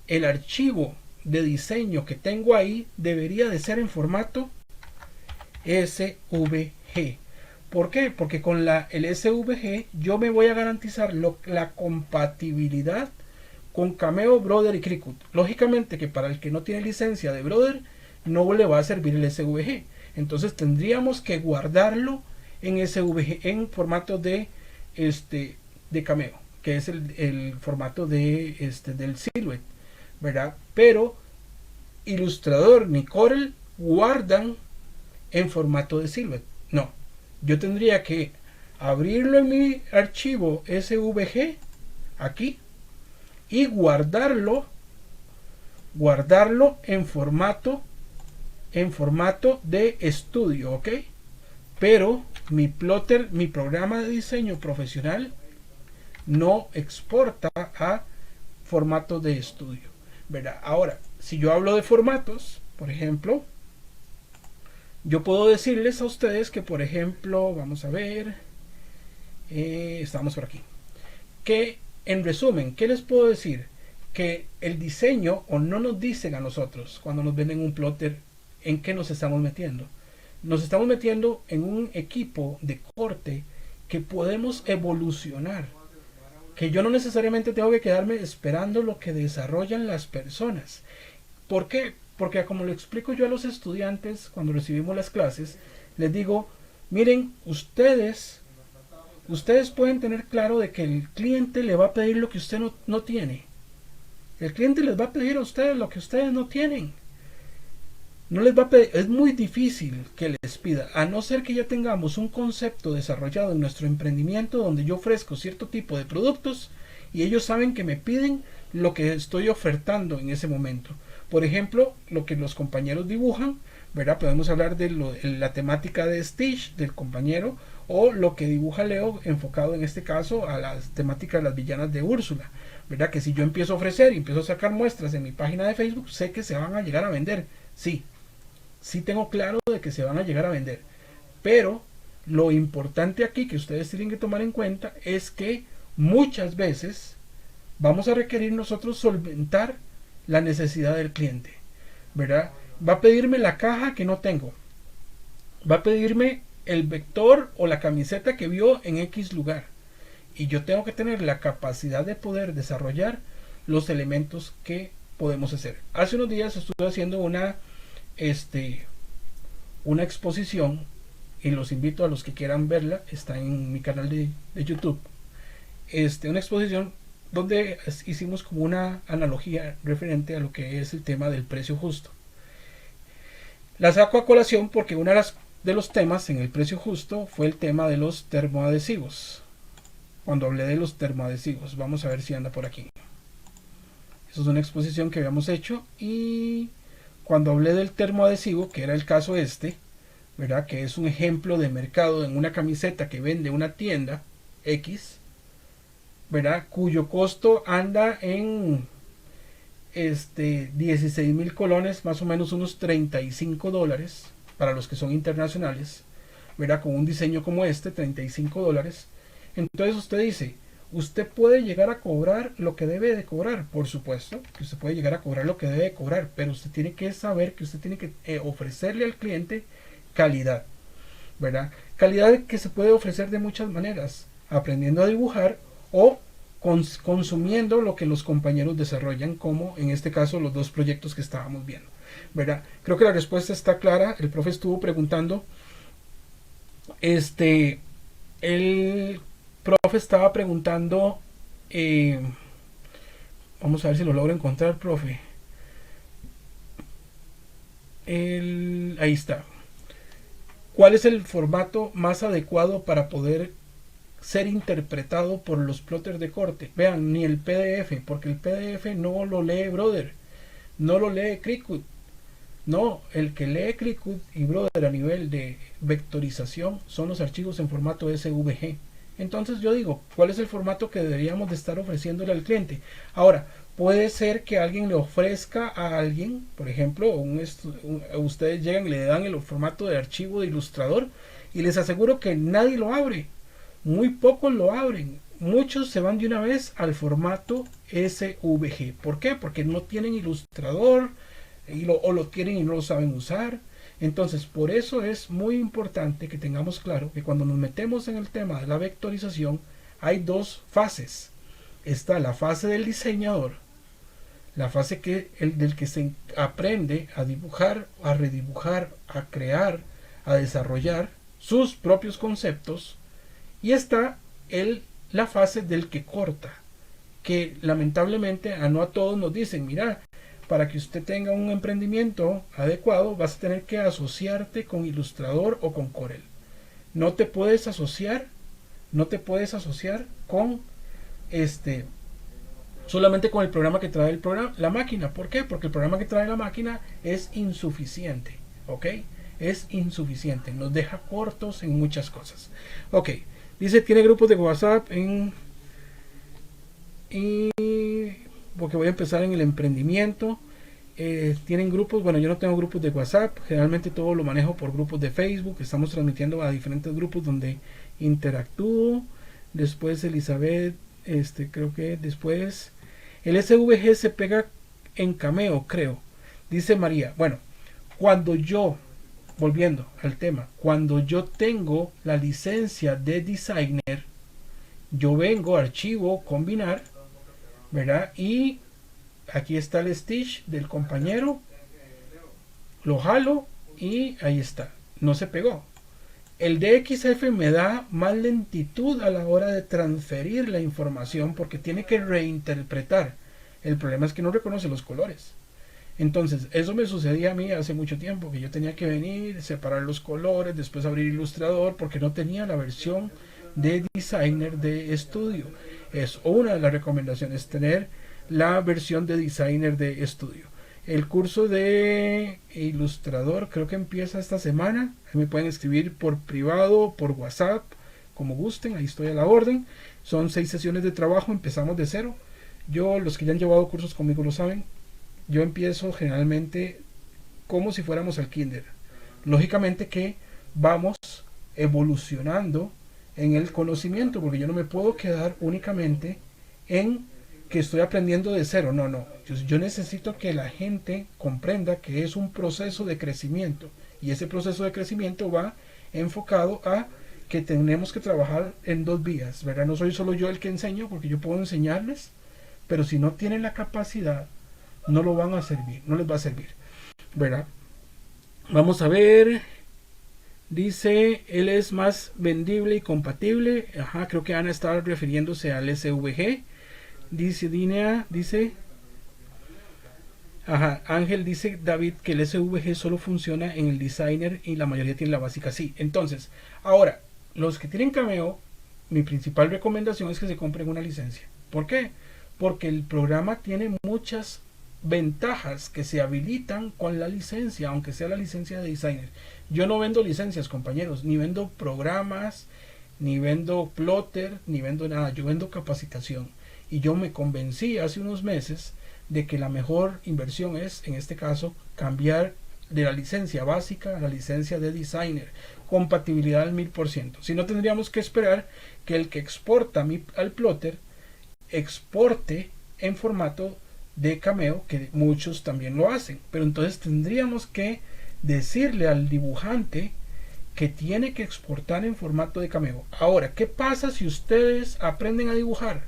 el archivo de diseño que tengo ahí, debería de ser en formato SVG. ¿Por qué? Porque con el SVG yo me voy a garantizar la compatibilidad con Cameo, Brother y Cricut. Lógicamente que para el que no tiene licencia de Brother no le va a servir el SVG. Entonces tendríamos que guardarlo en SVG, en formato de Cameo, que es el formato del Silhouette, ¿verdad? Pero Illustrator ni Corel guardan en formato de Silhouette. No, yo tendría que abrirlo en mi archivo SVG aquí y guardarlo en formato de estudio, ¿ok? Pero mi plotter, mi programa de diseño profesional no exporta a formato de estudio, ¿verdad? Ahora, si yo hablo de formatos, por ejemplo, yo puedo decirles a ustedes que, por ejemplo, vamos a ver, estamos por aquí, que en resumen, ¿qué les puedo decir? Que el diseño, o no nos dicen a nosotros cuando nos venden un plotter en qué nos estamos metiendo. Nos estamos metiendo en un equipo de corte que podemos evolucionar, que yo no necesariamente tengo que quedarme esperando lo que desarrollan las personas. ¿Por qué? Porque como lo explico yo a los estudiantes cuando recibimos las clases, les digo, miren, ustedes pueden tener claro de que el cliente le va a pedir lo que usted no tiene. El cliente les va a pedir a ustedes lo que ustedes no tienen. No les va a pedir, es muy difícil que les pida, a no ser que ya tengamos un concepto desarrollado en nuestro emprendimiento donde yo ofrezco cierto tipo de productos y ellos saben que me piden lo que estoy ofertando en ese momento. Por ejemplo, lo que los compañeros dibujan, ¿verdad? Podemos hablar de la temática de Stitch del compañero, o lo que dibuja Leo enfocado en este caso a las temáticas de las villanas de Úrsula, ¿verdad? Que si yo empiezo a ofrecer y empiezo a sacar muestras en mi página de Facebook, sé que se van a llegar a vender. Sí tengo claro de que se van a llegar a vender, pero lo importante aquí que ustedes tienen que tomar en cuenta es que muchas veces vamos a requerir nosotros solventar la necesidad del cliente, ¿verdad? Va a pedirme la caja que no tengo, va a pedirme el vector o la camiseta que vio en X lugar, y yo tengo que tener la capacidad de poder desarrollar los elementos que podemos hacer. Hace unos días estuve haciendo una exposición y los invito a los que quieran verla, está en mi canal de YouTube, una exposición donde hicimos como una analogía referente a lo que es el tema del precio justo. La saco a colación porque uno de los temas en el precio justo fue el tema de los termoadhesivos. Cuando hablé de los termoadhesivos, vamos a ver si anda por aquí. Eso es una exposición que habíamos hecho, y cuando hablé del termoadhesivo, que era el caso ¿verdad? Que es un ejemplo de mercado en una camiseta que vende una tienda X, ¿verdad? Cuyo costo anda en 16,000 colones, más o menos unos $35 para los que son internacionales, ¿verdad? Con un diseño como $35. Entonces usted dice, usted puede llegar a cobrar lo que debe de cobrar. Por supuesto que usted puede llegar a cobrar lo que debe de cobrar, pero usted tiene que saber que usted tiene que ofrecerle al cliente calidad, ¿verdad? Calidad que se puede ofrecer de muchas maneras, aprendiendo a dibujar o consumiendo lo que los compañeros desarrollan, como en este caso los dos proyectos que estábamos viendo, ¿verdad? Creo que la respuesta está clara. El profe estuvo preguntando, el profe estaba preguntando, vamos a ver si lo logro encontrar, profe. Ahí está. ¿Cuál es el formato más adecuado para poder ser interpretado por los plotters de corte? Vean, ni el PDF, porque el PDF no lo lee Brother, no lo lee Cricut. No, el que lee Cricut y Brother a nivel de vectorización son los archivos en formato SVG. Entonces yo digo, ¿cuál es el formato que deberíamos de estar ofreciéndole al cliente? Ahora, puede ser que alguien le ofrezca a alguien, por ejemplo, ustedes llegan y le dan el formato de archivo de Illustrator, y les aseguro que nadie lo abre, muy pocos lo abren, muchos se van de una vez al formato SVG. ¿Por qué? Porque no tienen Illustrator, o lo tienen y no lo saben usar. Entonces, por eso es muy importante que tengamos claro que cuando nos metemos en el tema de la vectorización, hay dos fases. Está la fase del diseñador, la fase del que se aprende a dibujar, a redibujar, a crear, a desarrollar sus propios conceptos, y está la fase del que corta, que lamentablemente no a todos nos dicen, mira, para que usted tenga un emprendimiento adecuado vas a tener que asociarte con Illustrator o con Corel. No te puedes asociar con solamente con el programa que trae la máquina. ¿Por qué? Porque el programa que trae la máquina es insuficiente, ¿ok? Es insuficiente, nos deja cortos en muchas cosas. Ok, dice, tiene grupos de WhatsApp porque voy a empezar en el emprendimiento. Tienen grupos, bueno, yo no tengo grupos de WhatsApp, generalmente todo lo manejo por grupos de Facebook. Estamos transmitiendo a diferentes grupos donde interactúo. Después Elizabeth, creo que después el SVG se pega en Cameo, creo, dice María. Bueno, volviendo al tema, cuando yo tengo la licencia de designer, yo vengo archivo, combinar, ¿verdad? Y aquí está el Stitch del compañero, lo jalo y ahí está, no se pegó. El DXF me da más lentitud a la hora de transferir la información porque tiene que reinterpretar. El problema es que no reconoce los colores. Entonces, eso me sucedía a mí hace mucho tiempo, que yo tenía que venir, separar los colores, después abrir Illustrator porque no tenía la versión de Designer de estudio. Es una de las recomendaciones, tener la versión de Designer de estudio. El curso de Illustrator creo que empieza esta semana. Me pueden escribir por privado, por WhatsApp, como gusten, ahí estoy a la orden. Son 6 sesiones de trabajo, empezamos de cero. Los que ya han llevado cursos conmigo lo saben. Yo empiezo generalmente como si fuéramos al kinder. Lógicamente que vamos evolucionando en el conocimiento, porque yo no me puedo quedar únicamente en que estoy aprendiendo de cero. No. Yo necesito que la gente comprenda que es un proceso de crecimiento, y ese proceso de crecimiento va enfocado a que tenemos que trabajar en dos vías, ¿verdad? No soy solo yo el que enseño, porque yo puedo enseñarles, pero si no tienen la capacidad, no lo van a servir, no les va a servir, ¿verdad? Vamos a ver. Dice, él es más vendible y compatible. Ajá, creo que Ana estaba refiriéndose al SVG. Dice Dinea, Ángel dice, David, que el SVG solo funciona en el Designer y la mayoría tiene la básica. Sí, entonces, ahora, los que tienen Cameo, mi principal recomendación es que se compren una licencia. ¿Por qué? Porque el programa tiene muchas ventajas que se habilitan con la licencia, aunque sea la licencia de Designer. Yo no vendo licencias, compañeros, ni vendo programas, ni vendo plotter, ni vendo nada. Yo vendo capacitación. Y yo me convencí hace unos meses de que la mejor inversión es, en este caso, cambiar de la licencia básica a la licencia de Designer. Compatibilidad al 1000%. Si no, tendríamos que esperar que el que exporta al plotter exporte en formato de Cameo, que muchos también lo hacen. Pero entonces tendríamos que decirle al dibujante que tiene que exportar en formato de Cameo. Ahora, ¿qué pasa si ustedes aprenden a dibujar?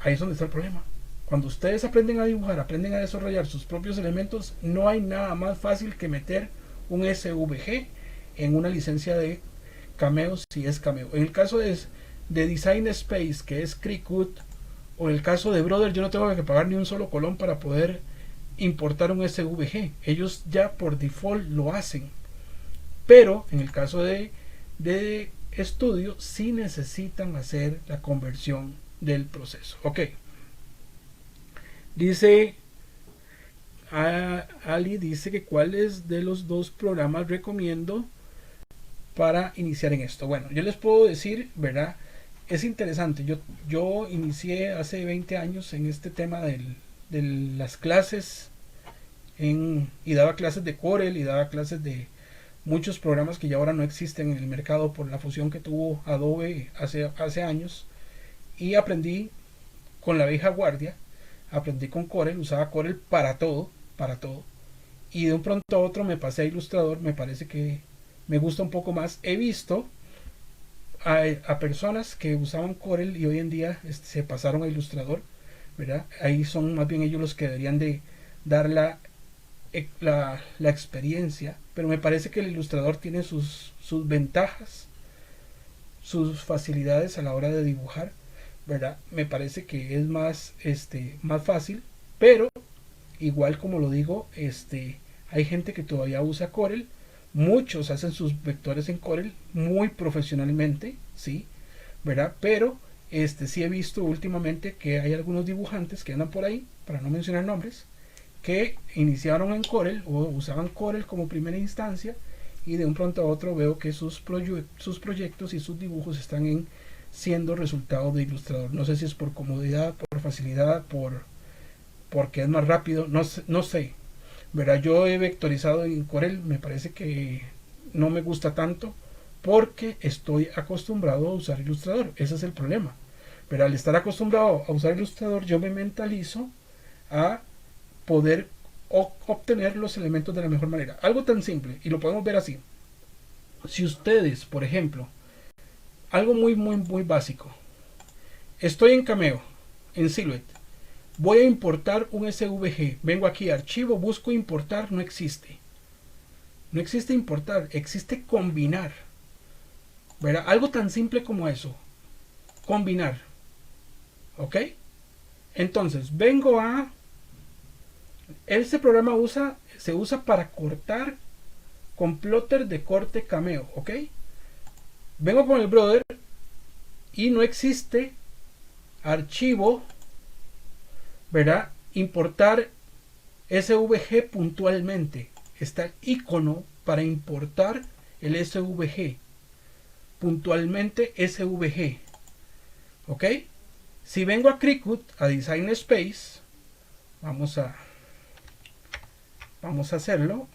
ahí es donde está el problema. Cuando ustedes aprenden a dibujar, aprenden a desarrollar sus propios elementos, no hay nada más fácil que meter un SVG en una licencia de Cameo si es Cameo. En el caso de Design Space, que es Cricut, o en el caso de Brother, yo no tengo que pagar ni un solo colón para poder importar un SVG. Ellos ya por default lo hacen. Pero en el caso de estudio, sí necesitan hacer la conversión del proceso. Ok. Dice Ali, dice que cuáles de los dos programas recomiendo para iniciar en esto. Bueno, yo les puedo decir, ¿verdad? Es interesante. Yo inicié hace 20 años en este tema de las clases y daba clases de Corel y daba clases de muchos programas que ya ahora no existen en el mercado por la fusión que tuvo Adobe hace años. Y aprendí con la vieja guardia, aprendí con Corel, usaba Corel para todo. Y de un pronto a otro me pasé a Illustrator, me parece que me gusta un poco más. He visto a personas que usaban Corel y hoy en día se pasaron a Illustrator, ¿verdad? Ahí son más bien ellos los que deberían de dar la experiencia, pero me parece que el Illustrator tiene sus ventajas, sus facilidades a la hora de dibujar, ¿verdad? Me parece que es más fácil, pero igual como lo digo, hay gente que todavía usa Corel. Muchos hacen sus vectores en Corel muy profesionalmente, sí, ¿verdad? Pero sí he visto últimamente que hay algunos dibujantes que andan por ahí, para no mencionar nombres, que iniciaron en Corel o usaban Corel como primera instancia y de un pronto a otro veo que sus proyectos y sus dibujos están siendo resultado de Illustrator. No sé si es por comodidad, por facilidad, porque es más rápido, no sé. ¿Verdad? Yo he vectorizado en Corel, me parece que no me gusta tanto porque estoy acostumbrado a usar Illustrator. Ese es el problema. Pero al estar acostumbrado a usar Illustrator, yo me mentalizo a poder obtener los elementos de la mejor manera. Algo tan simple, y lo podemos ver así. Si ustedes, por ejemplo, algo muy básico, estoy en Cameo, en Silhouette, voy a importar un SVG, vengo aquí a archivo, busco importar, no existe importar, existe combinar, ¿verdad? Algo tan simple como eso, combinar, ¿ok? Entonces vengo a este programa se usa para cortar con plotter de corte Cameo, ¿ok? Vengo con el Brother y no existe archivo, ¿verdad? Importar SVG puntualmente. Está el icono para importar el SVG. Puntualmente SVG. ¿Ok? Si vengo a Cricut, a Design Space, vamos a hacerlo.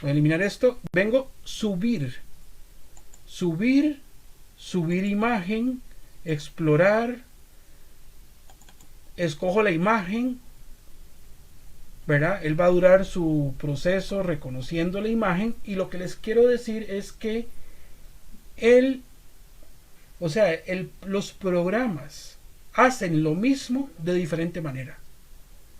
Voy a eliminar esto. Vengo subir imagen, explorar, escojo la imagen, ¿verdad? Él va a durar su proceso reconociendo la imagen y lo que les quiero decir es que los programas hacen lo mismo de diferente manera.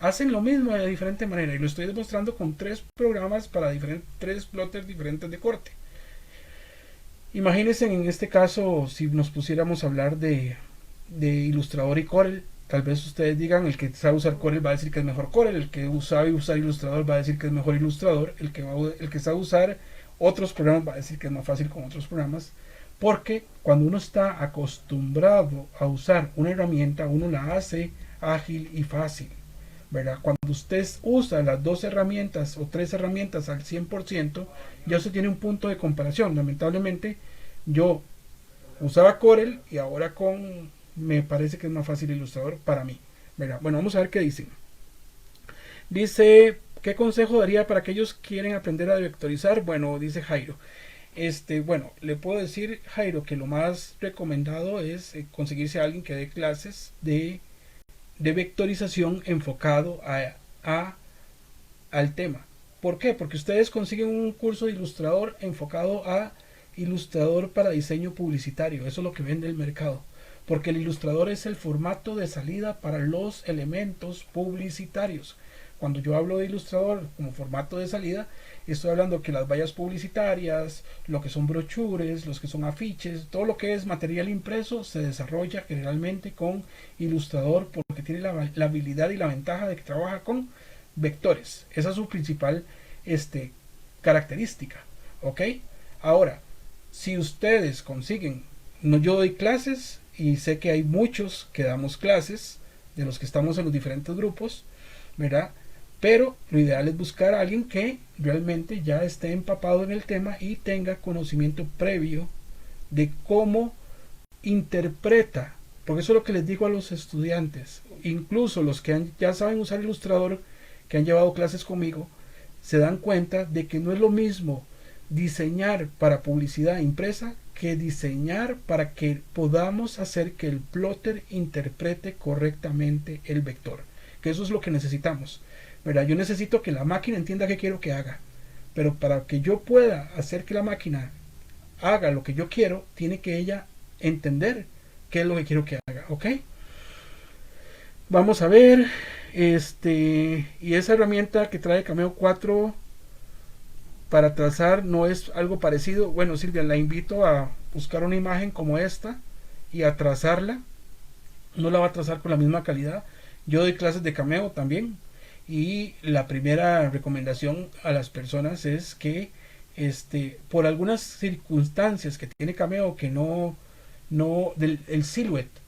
Y lo estoy demostrando con 3 programas para 3 plotters diferentes de corte. Imagínense en este caso si nos pusiéramos a hablar de Illustrator y Corel. Tal vez ustedes digan, el que sabe usar Corel va a decir que es mejor Corel, el que sabe usar Illustrator va a decir que es mejor Illustrator, el que sabe usar otros programas va a decir que es más fácil con otros programas, porque cuando uno está acostumbrado a usar una herramienta, uno la hace ágil y fácil, ¿verdad? Cuando usted usa las 2 herramientas o 3 herramientas al 100%, ya se tiene un punto de comparación. Lamentablemente, yo usaba Corel y ahora me parece que es más fácil Illustrator para mí, ¿verdad? Bueno, vamos a ver qué dicen. Dice, ¿qué consejo daría para aquellos que quieren aprender a vectorizar? Bueno, dice Jairo. Bueno, le puedo decir, Jairo, que lo más recomendado es conseguirse a alguien que dé clases de vectorización enfocado al tema. ¿Por qué? Porque ustedes consiguen un curso de Illustrator enfocado a Illustrator para diseño publicitario. Eso es lo que vende el mercado. porque el ilustrador es el formato de salida para los elementos publicitarios. Cuando yo hablo de ilustrador como formato de salida, estoy hablando que las vallas publicitarias, lo que son brochures, los que son afiches, todo lo que es material impreso se desarrolla generalmente con ilustrador, porque tiene la habilidad y la ventaja de que trabaja con vectores. Esa es su principal característica. ¿Ok? Ahora, si ustedes consiguen, no, yo doy clases y sé que hay muchos que damos clases, de los que estamos en los diferentes grupos, ¿verdad? Pero lo ideal es buscar a alguien que realmente ya esté empapado en el tema y tenga conocimiento previo de cómo interpreta, porque eso es lo que les digo a los estudiantes, incluso los que ya saben usar Illustrator, que han llevado clases conmigo, se dan cuenta de que no es lo mismo diseñar para publicidad impresa que diseñar para que podamos hacer que el plotter interprete correctamente el vector, que eso es lo que necesitamos, ¿verdad? Yo necesito que la máquina entienda qué quiero que haga, pero para que yo pueda hacer que la máquina haga lo que yo quiero, tiene que ella entender qué es lo que quiero que haga. ¿Ok? Vamos a ver, y esa herramienta que trae Cameo 4 para trazar no es algo parecido. Bueno, Silvia, la invito a buscar una imagen como esta y a trazarla. No la va a trazar con la misma calidad. Yo doy clases de Cameo también, y la primera recomendación a las personas es que por algunas circunstancias que tiene Cameo, que el silhouette,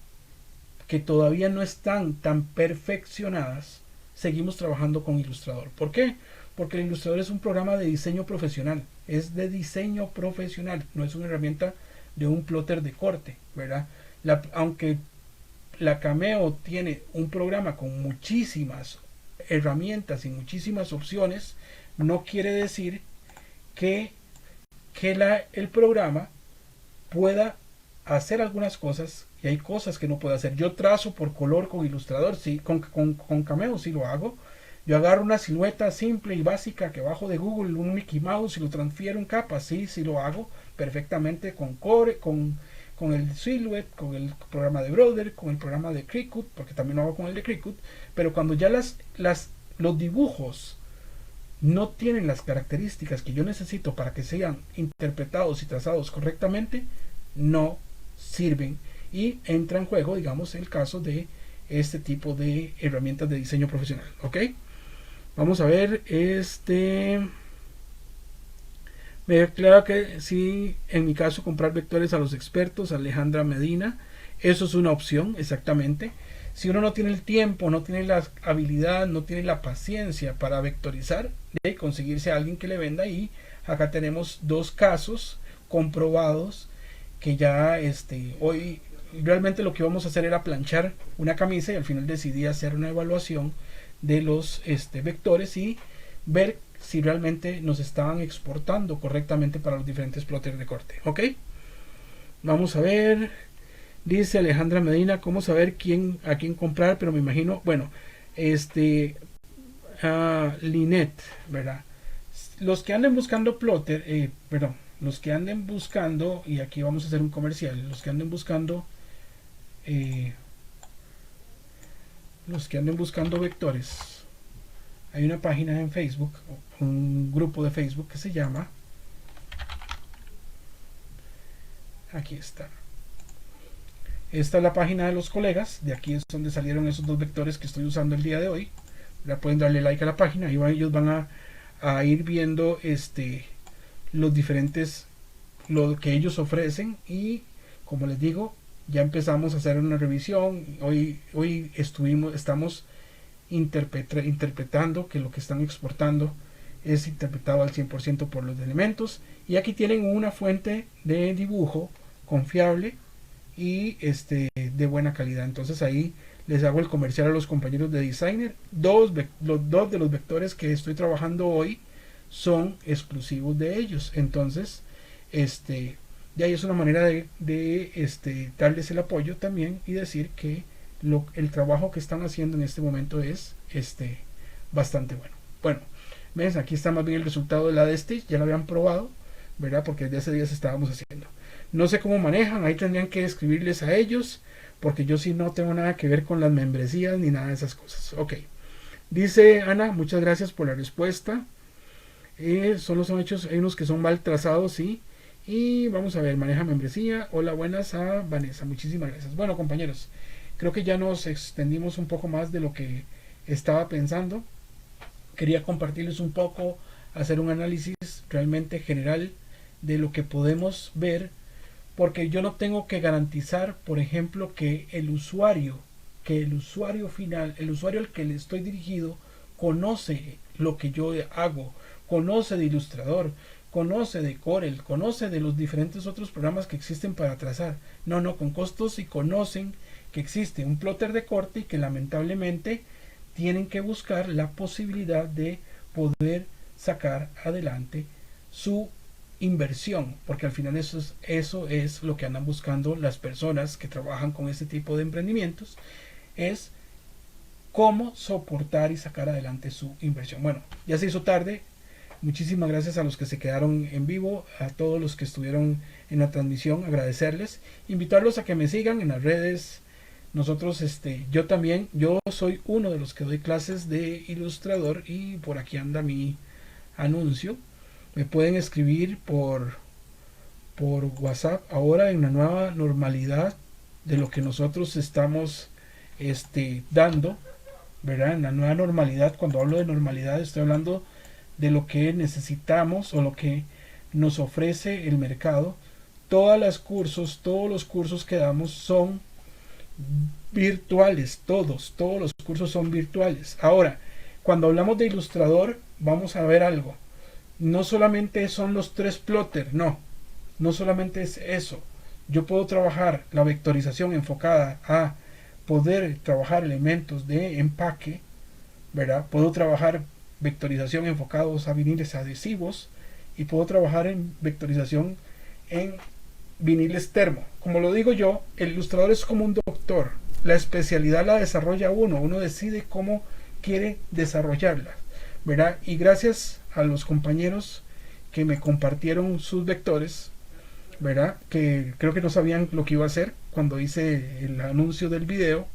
que todavía no están tan perfeccionadas, seguimos trabajando con Illustrator. ¿Por qué? Porque el Illustrator es un programa de diseño profesional, es de diseño profesional, no es una herramienta de un plotter de corte, ¿verdad? Aunque la Cameo tiene un programa con muchísimas herramientas y muchísimas opciones, no quiere decir que el programa pueda hacer algunas cosas, y hay cosas que no puede hacer. Yo trazo por color con Illustrator, sí, con Cameo sí lo hago. Yo agarro una silueta simple y básica que bajo de Google, un Mickey Mouse, y lo transfiero en capas, sí lo hago perfectamente con Core, con el Silhouette, con el programa de Brother, con el programa de Cricut, porque también lo hago con el de Cricut. Pero cuando ya los dibujos no tienen las características que yo necesito para que sean interpretados y trazados correctamente, no sirven, y entra en juego, digamos, el caso de este tipo de herramientas de diseño profesional. ¿Ok? Vamos a ver, me aclara que sí, en mi caso, comprar vectores a los expertos. Alejandra Medina, eso es una opción, exactamente. Si uno no tiene el tiempo, no tiene la habilidad, no tiene la paciencia para vectorizar, de conseguirse a alguien que le venda. Y acá tenemos dos casos comprobados que ya hoy realmente lo que vamos a hacer era planchar una camisa, y al final decidí hacer una evaluación de los vectores y ver si realmente nos estaban exportando correctamente para los diferentes plotters de corte. ¿Ok? Vamos a ver. Dice Alejandra Medina, ¿cómo saber a quién comprar? Pero me imagino, bueno, Linet, ¿verdad? Los que anden buscando plotter, los que anden buscando, y aquí vamos a hacer un comercial, los que anden buscando vectores, hay una página en Facebook, un grupo de Facebook que se llama, aquí está, esta es la página de los colegas, de aquí es donde salieron esos dos vectores que estoy usando el día de hoy. Ya pueden darle like a la página, y ellos van a ir viendo los diferentes, lo que ellos ofrecen, y como les digo, ya empezamos a hacer una revisión. Hoy estamos interpretando que lo que están exportando es interpretado al 100% por los elementos, y aquí tienen una fuente de dibujo confiable y de buena calidad. Entonces ahí les hago el comercial a los compañeros de Designer. Los dos de los vectores que estoy trabajando hoy son exclusivos de ellos. Entonces ya es una manera de darles el apoyo también, y decir que el trabajo que están haciendo en este momento es bastante bueno. Bueno, ves, aquí está más bien el resultado de la de Stitch. Ya lo habían probado, ¿verdad? Porque desde hace días estábamos haciendo. No sé cómo manejan, ahí tendrían que escribirles a ellos porque yo sí no tengo nada que ver con las membresías ni nada de esas cosas. Ok, dice Ana, muchas gracias por la respuesta. Solo son hechos, hay unos que son mal trazados, sí. Y vamos a ver, maneja membresía. Hola, buenas a Vanessa, muchísimas gracias. Bueno, compañeros, creo que ya nos extendimos un poco más de lo que estaba pensando. Quería compartirles un poco, hacer un análisis realmente general de lo que podemos ver, porque yo no tengo que garantizar, por ejemplo, que el usuario final, el usuario al que le estoy dirigido, conoce lo que yo hago, conoce de Illustrator, conoce de Corel, conoce de los diferentes otros programas que existen para trazar. No, no, con costos y conocen que existe un plotter de corte y que lamentablemente tienen que buscar la posibilidad de poder sacar adelante su inversión, porque al final eso es lo que andan buscando las personas que trabajan con este tipo de emprendimientos, es cómo soportar y sacar adelante su inversión. Bueno, ya se hizo tarde. Muchísimas gracias a los que se quedaron en vivo, a todos los que estuvieron en la transmisión, agradecerles, invitarlos a que me sigan en las redes. Nosotros, yo también, yo soy uno de los que doy clases de Illustrator y por aquí anda mi anuncio. Me pueden escribir por WhatsApp ahora en la nueva normalidad de lo que nosotros estamos dando, ¿verdad? En la nueva normalidad, cuando hablo de normalidad estoy hablando de lo que necesitamos o lo que nos ofrece el mercado. Todos los cursos que damos son virtuales, todos los cursos son virtuales. Ahora, cuando hablamos de Illustrator, vamos a ver algo. No solamente son los 3 plotters, no solamente es eso. Yo puedo trabajar la vectorización enfocada a poder trabajar elementos de empaque, ¿verdad? Puedo trabajar vectorización enfocados a viniles adhesivos y puedo trabajar en vectorización en viniles termo. Como lo digo yo, el ilustrador es como un doctor. La especialidad la desarrolla uno decide cómo quiere desarrollarla, ¿verdad? Y gracias a los compañeros que me compartieron sus vectores, ¿verdad? Que creo que no sabían lo que iba a hacer cuando hice el anuncio del video,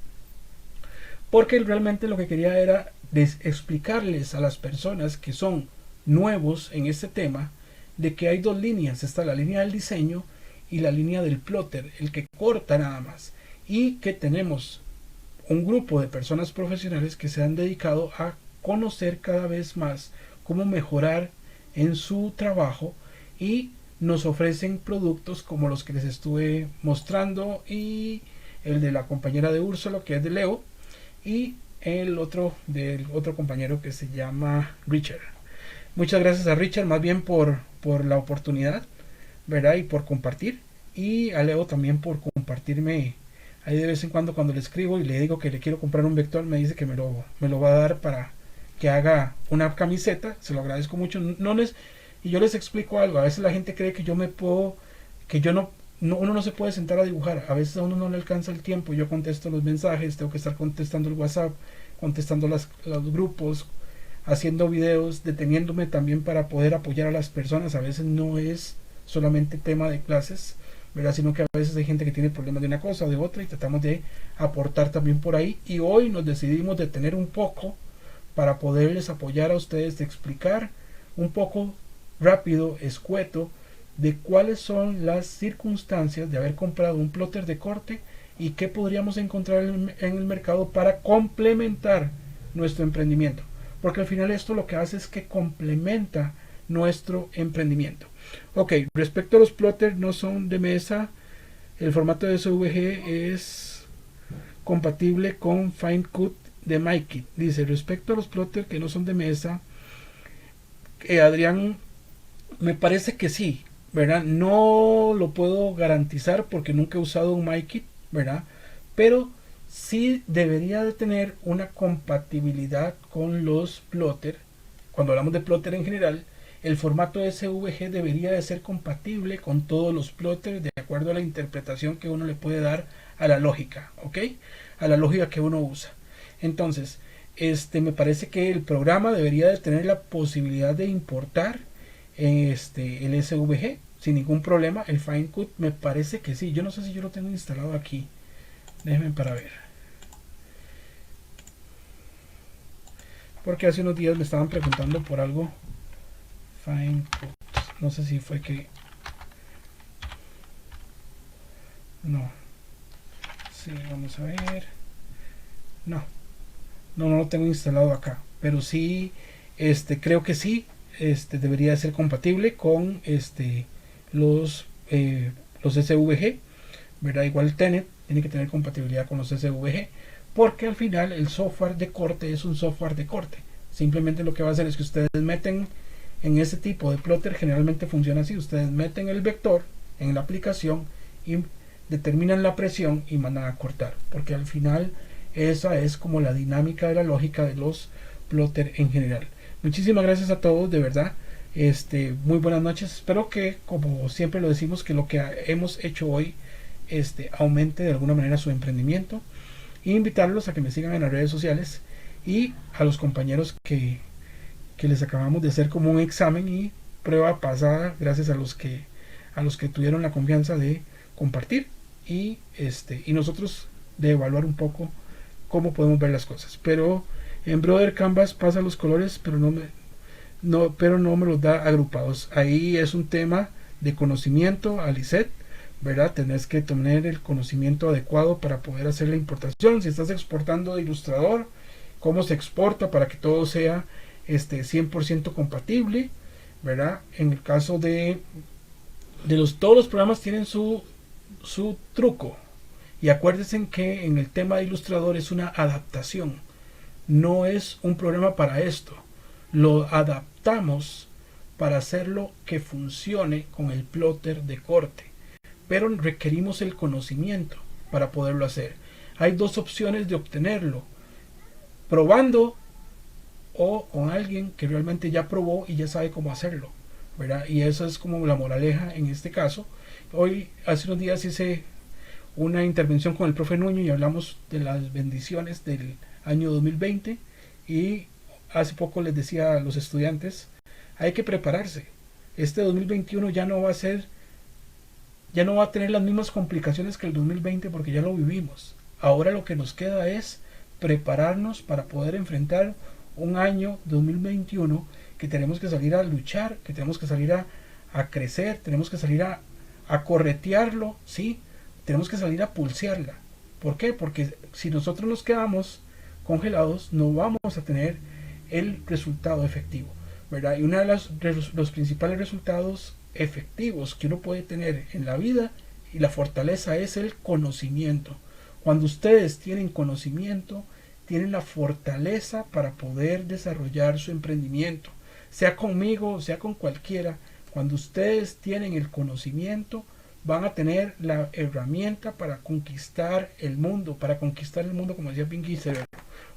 porque realmente lo que quería era explicarles a las personas que son nuevos en este tema de que hay 2 líneas. Está la línea del diseño y la línea del plotter, el que corta nada más, y que tenemos un grupo de personas profesionales que se han dedicado a conocer cada vez más cómo mejorar en su trabajo y nos ofrecen productos como los que les estuve mostrando y el de la compañera de Úrsula, que es de Leo, y el otro del otro compañero que se llama Richard. Muchas gracias a Richard más bien por la oportunidad, ¿verdad? Y por compartir, y a Leo también por compartirme ahí de vez en cuando le escribo y le digo que le quiero comprar un vector, me dice que me lo va a dar para que haga una camiseta. Se lo agradezco mucho. Y yo les explico algo, a veces la gente cree que uno no se puede sentar a dibujar, a veces a uno no le alcanza el tiempo. Yo contesto los mensajes, tengo que estar contestando el WhatsApp, contestando los grupos, haciendo videos, deteniéndome también para poder apoyar a las personas. A veces no es solamente tema de clases, ¿verdad? Sino que a veces hay gente que tiene problemas de una cosa o de otra y tratamos de aportar también por ahí. Y hoy nos decidimos detener un poco para poderles apoyar a ustedes, de explicar un poco rápido, escueto, de cuáles son las circunstancias de haber comprado un plotter de corte y qué podríamos encontrar en el mercado para complementar nuestro emprendimiento, porque al final esto lo que hace es que complementa nuestro emprendimiento. Ok, respecto a los plotters no son de mesa, el formato de SVG es compatible con FineCut de Mikey. Dice, respecto a los plotters que no son de mesa, Adrián, me parece que sí, ¿verdad? No lo puedo garantizar porque nunca he usado un Mikey, ¿verdad? Pero sí debería de tener una compatibilidad con los plotter. Cuando hablamos de plotter en general, el formato SVG debería de ser compatible con todos los plotters de acuerdo a la interpretación que uno le puede dar a la lógica, ¿ok? A la lógica que uno usa. Entonces, me parece que el programa debería de tener la posibilidad de importar el SVG sin ningún problema. El FineCut me parece que sí. Yo no sé si yo lo tengo instalado aquí. Déjenme para ver. Porque hace unos días me estaban preguntando por algo. Fine Cut. No sé si fue que... No. Sí, vamos a ver. No. No lo tengo instalado acá. Pero sí, creo que sí. Debería ser compatible con los SVG, ¿verdad? Igual Tenet tiene que tener compatibilidad con los SVG, porque al final el software de corte es un software de corte. Simplemente lo que va a hacer es que ustedes meten en ese tipo de plotter, generalmente funciona así, ustedes meten el vector en la aplicación y determinan la presión y mandan a cortar, porque al final esa es como la dinámica de la lógica de los plotter en general. Muchísimas gracias a todos, de verdad. Muy buenas noches. Espero que, como siempre lo decimos, que lo que hemos hecho hoy aumente de alguna manera su emprendimiento. E invitarlos a que me sigan en las redes sociales y a los compañeros que les acabamos de hacer como un examen y prueba pasada, gracias a los que tuvieron la confianza de compartir y nosotros de evaluar un poco cómo podemos ver las cosas. Pero en Brother Canvas pasa los colores, pero no me los da agrupados. Ahí es un tema de conocimiento, Alicet, ¿verdad? Tenés que tener el conocimiento adecuado para poder hacer la importación. Si estás exportando de Illustrator, cómo se exporta para que todo sea 100% compatible, ¿verdad? En el caso de todos los programas tienen su truco. Y acuérdense que en el tema de Illustrator es una adaptación. No es un programa para esto. Lo adaptamos para hacerlo que funcione con el plotter de corte. Pero requerimos el conocimiento para poderlo hacer. Hay dos opciones de obtenerlo. Probando o con alguien que realmente ya probó y ya sabe cómo hacerlo, ¿verdad? Y eso es como la moraleja en este caso. Hoy, hace unos días hice una intervención con el profe Nuño y hablamos de las bendiciones del año 2020 y hace poco les decía a los estudiantes, hay que prepararse. Este 2021 ya no va a tener las mismas complicaciones que el 2020 porque ya lo vivimos. Ahora lo que nos queda es prepararnos para poder enfrentar un año 2021 que tenemos que salir a luchar, que tenemos que salir a crecer, tenemos que salir a corretearlo, ¿sí? Tenemos que salir a pulsearla. ¿Por qué? Porque si nosotros nos quedamos congelados, no vamos a tener el resultado efectivo, ¿verdad? Y uno de los principales resultados efectivos que uno puede tener en la vida y la fortaleza es el conocimiento. Cuando ustedes tienen conocimiento, tienen la fortaleza para poder desarrollar su emprendimiento, sea conmigo, sea con cualquiera. Cuando ustedes tienen el conocimiento, van a tener la herramienta para conquistar el mundo, como decía Pinky Cerebro.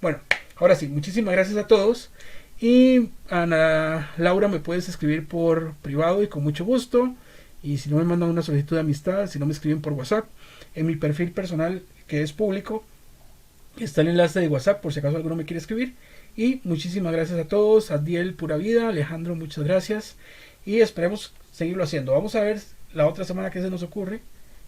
Bueno, ahora sí, muchísimas gracias a todos. Y Ana Laura, me puedes escribir por privado y con mucho gusto. Y si no me mandan una solicitud de amistad, si no me escriben por WhatsApp, en mi perfil personal que es público, está el enlace de WhatsApp por si acaso alguno me quiere escribir. Y muchísimas gracias a todos. Adiel, pura vida. Alejandro, muchas gracias. Y esperemos seguirlo haciendo. Vamos a ver la otra semana que se nos ocurre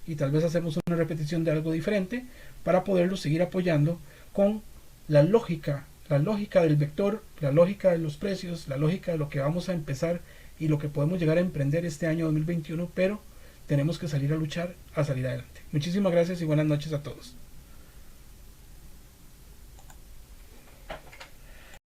y tal vez hacemos una repetición de algo diferente para poderlo seguir apoyando con la lógica del vector, la lógica de los precios, la lógica de lo que vamos a empezar y lo que podemos llegar a emprender este año 2021, pero tenemos que salir a luchar, a salir adelante. Muchísimas gracias y buenas noches a todos.